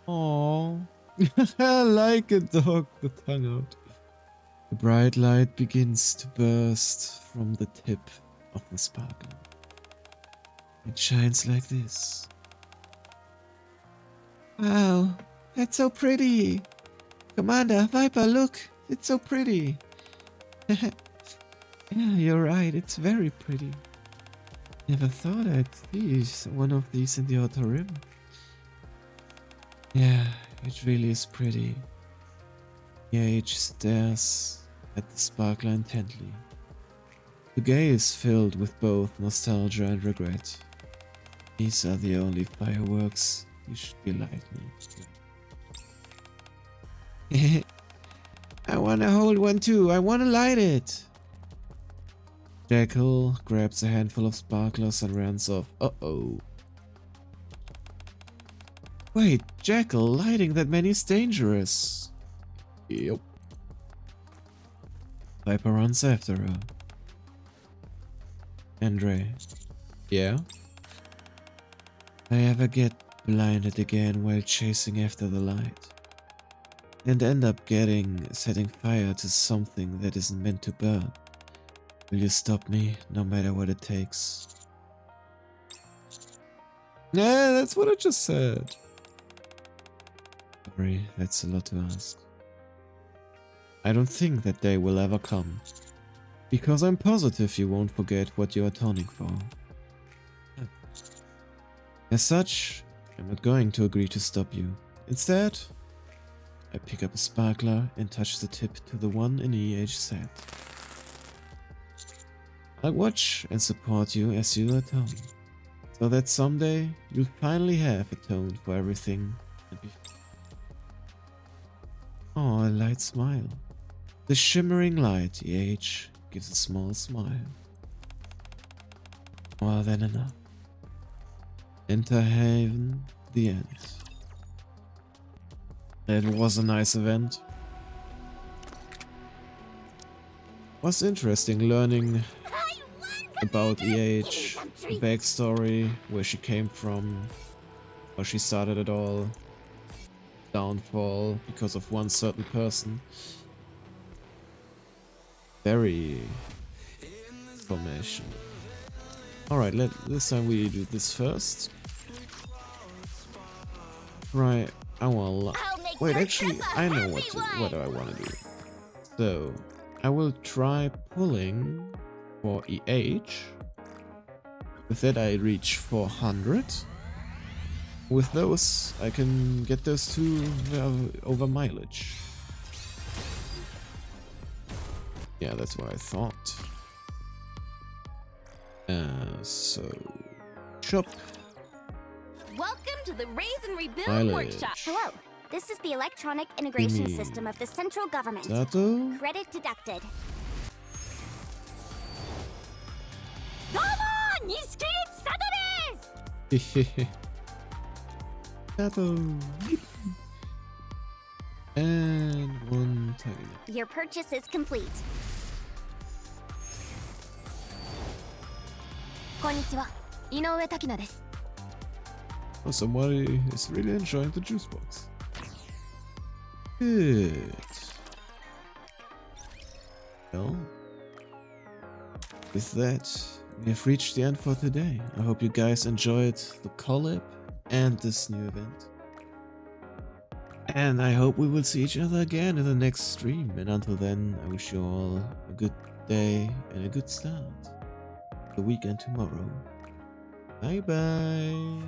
Aww. Like a dog, the tongue out. The bright light begins to burst from the tip of the sparkler. It shines like this. Wow, that's so pretty. Commander, Viper, look, it's so pretty. Yeah, you're right, it's very pretty. Never thought I'd see one of these in the outer rim. Yeah, it really is pretty. H stares at the sparkler intently. The gaze filled with both nostalgia and regret. These are the only fireworks you should be lighting. I wanna hold one too, I wanna light it! Jackal grabs a handful of sparklers and runs off. Uh-oh. Wait, Jackal, lighting that many is dangerous. Yep. Viper runs after her. Andre. Yeah? I ever get blinded again while chasing after the light? And end up setting fire to something that isn't meant to burn? Will you stop me, no matter what it takes? Yeah, that's what I just said. Sorry, that's a lot to ask. I don't think that day will ever come. Because I'm positive you won't forget what you are toning for. As such, I'm not going to agree to stop you. Instead, I pick up a sparkler and touch the tip to the one in EH set. I'll watch and support you as you atone, so that someday you'll finally have atoned for everything and be. Oh, a light smile. The shimmering light, EH, gives a small smile. More than enough. Enter Haven, the end. It was a nice event. Was interesting learning about EH, backstory, where she came from, how she started it all, downfall because of one certain person. Very information. Alright, this time we do this first. Right, I will. Wait, actually, I know what I want to do. So, I will try pulling for EH. With that, I reach 400. With those, I can get those two over mileage. Yeah, that's what I thought. So, shop. Welcome to the Raise and Rebuild Mileage. Workshop. Hello. This is the electronic integration Gimme. system of the central government. Sato. Credit deducted. Sato. And one tiny. Your purchase is complete. Konnichiwa. Inoue Takina desu. Oh, somebody is really enjoying the juice box. Good. Well, with that, we have reached the end for today. I hope you guys enjoyed the collab and this new event. And I hope we will see each other again in the next stream. And until then, I wish you all a good day and a good start. The weekend tomorrow. Bye bye.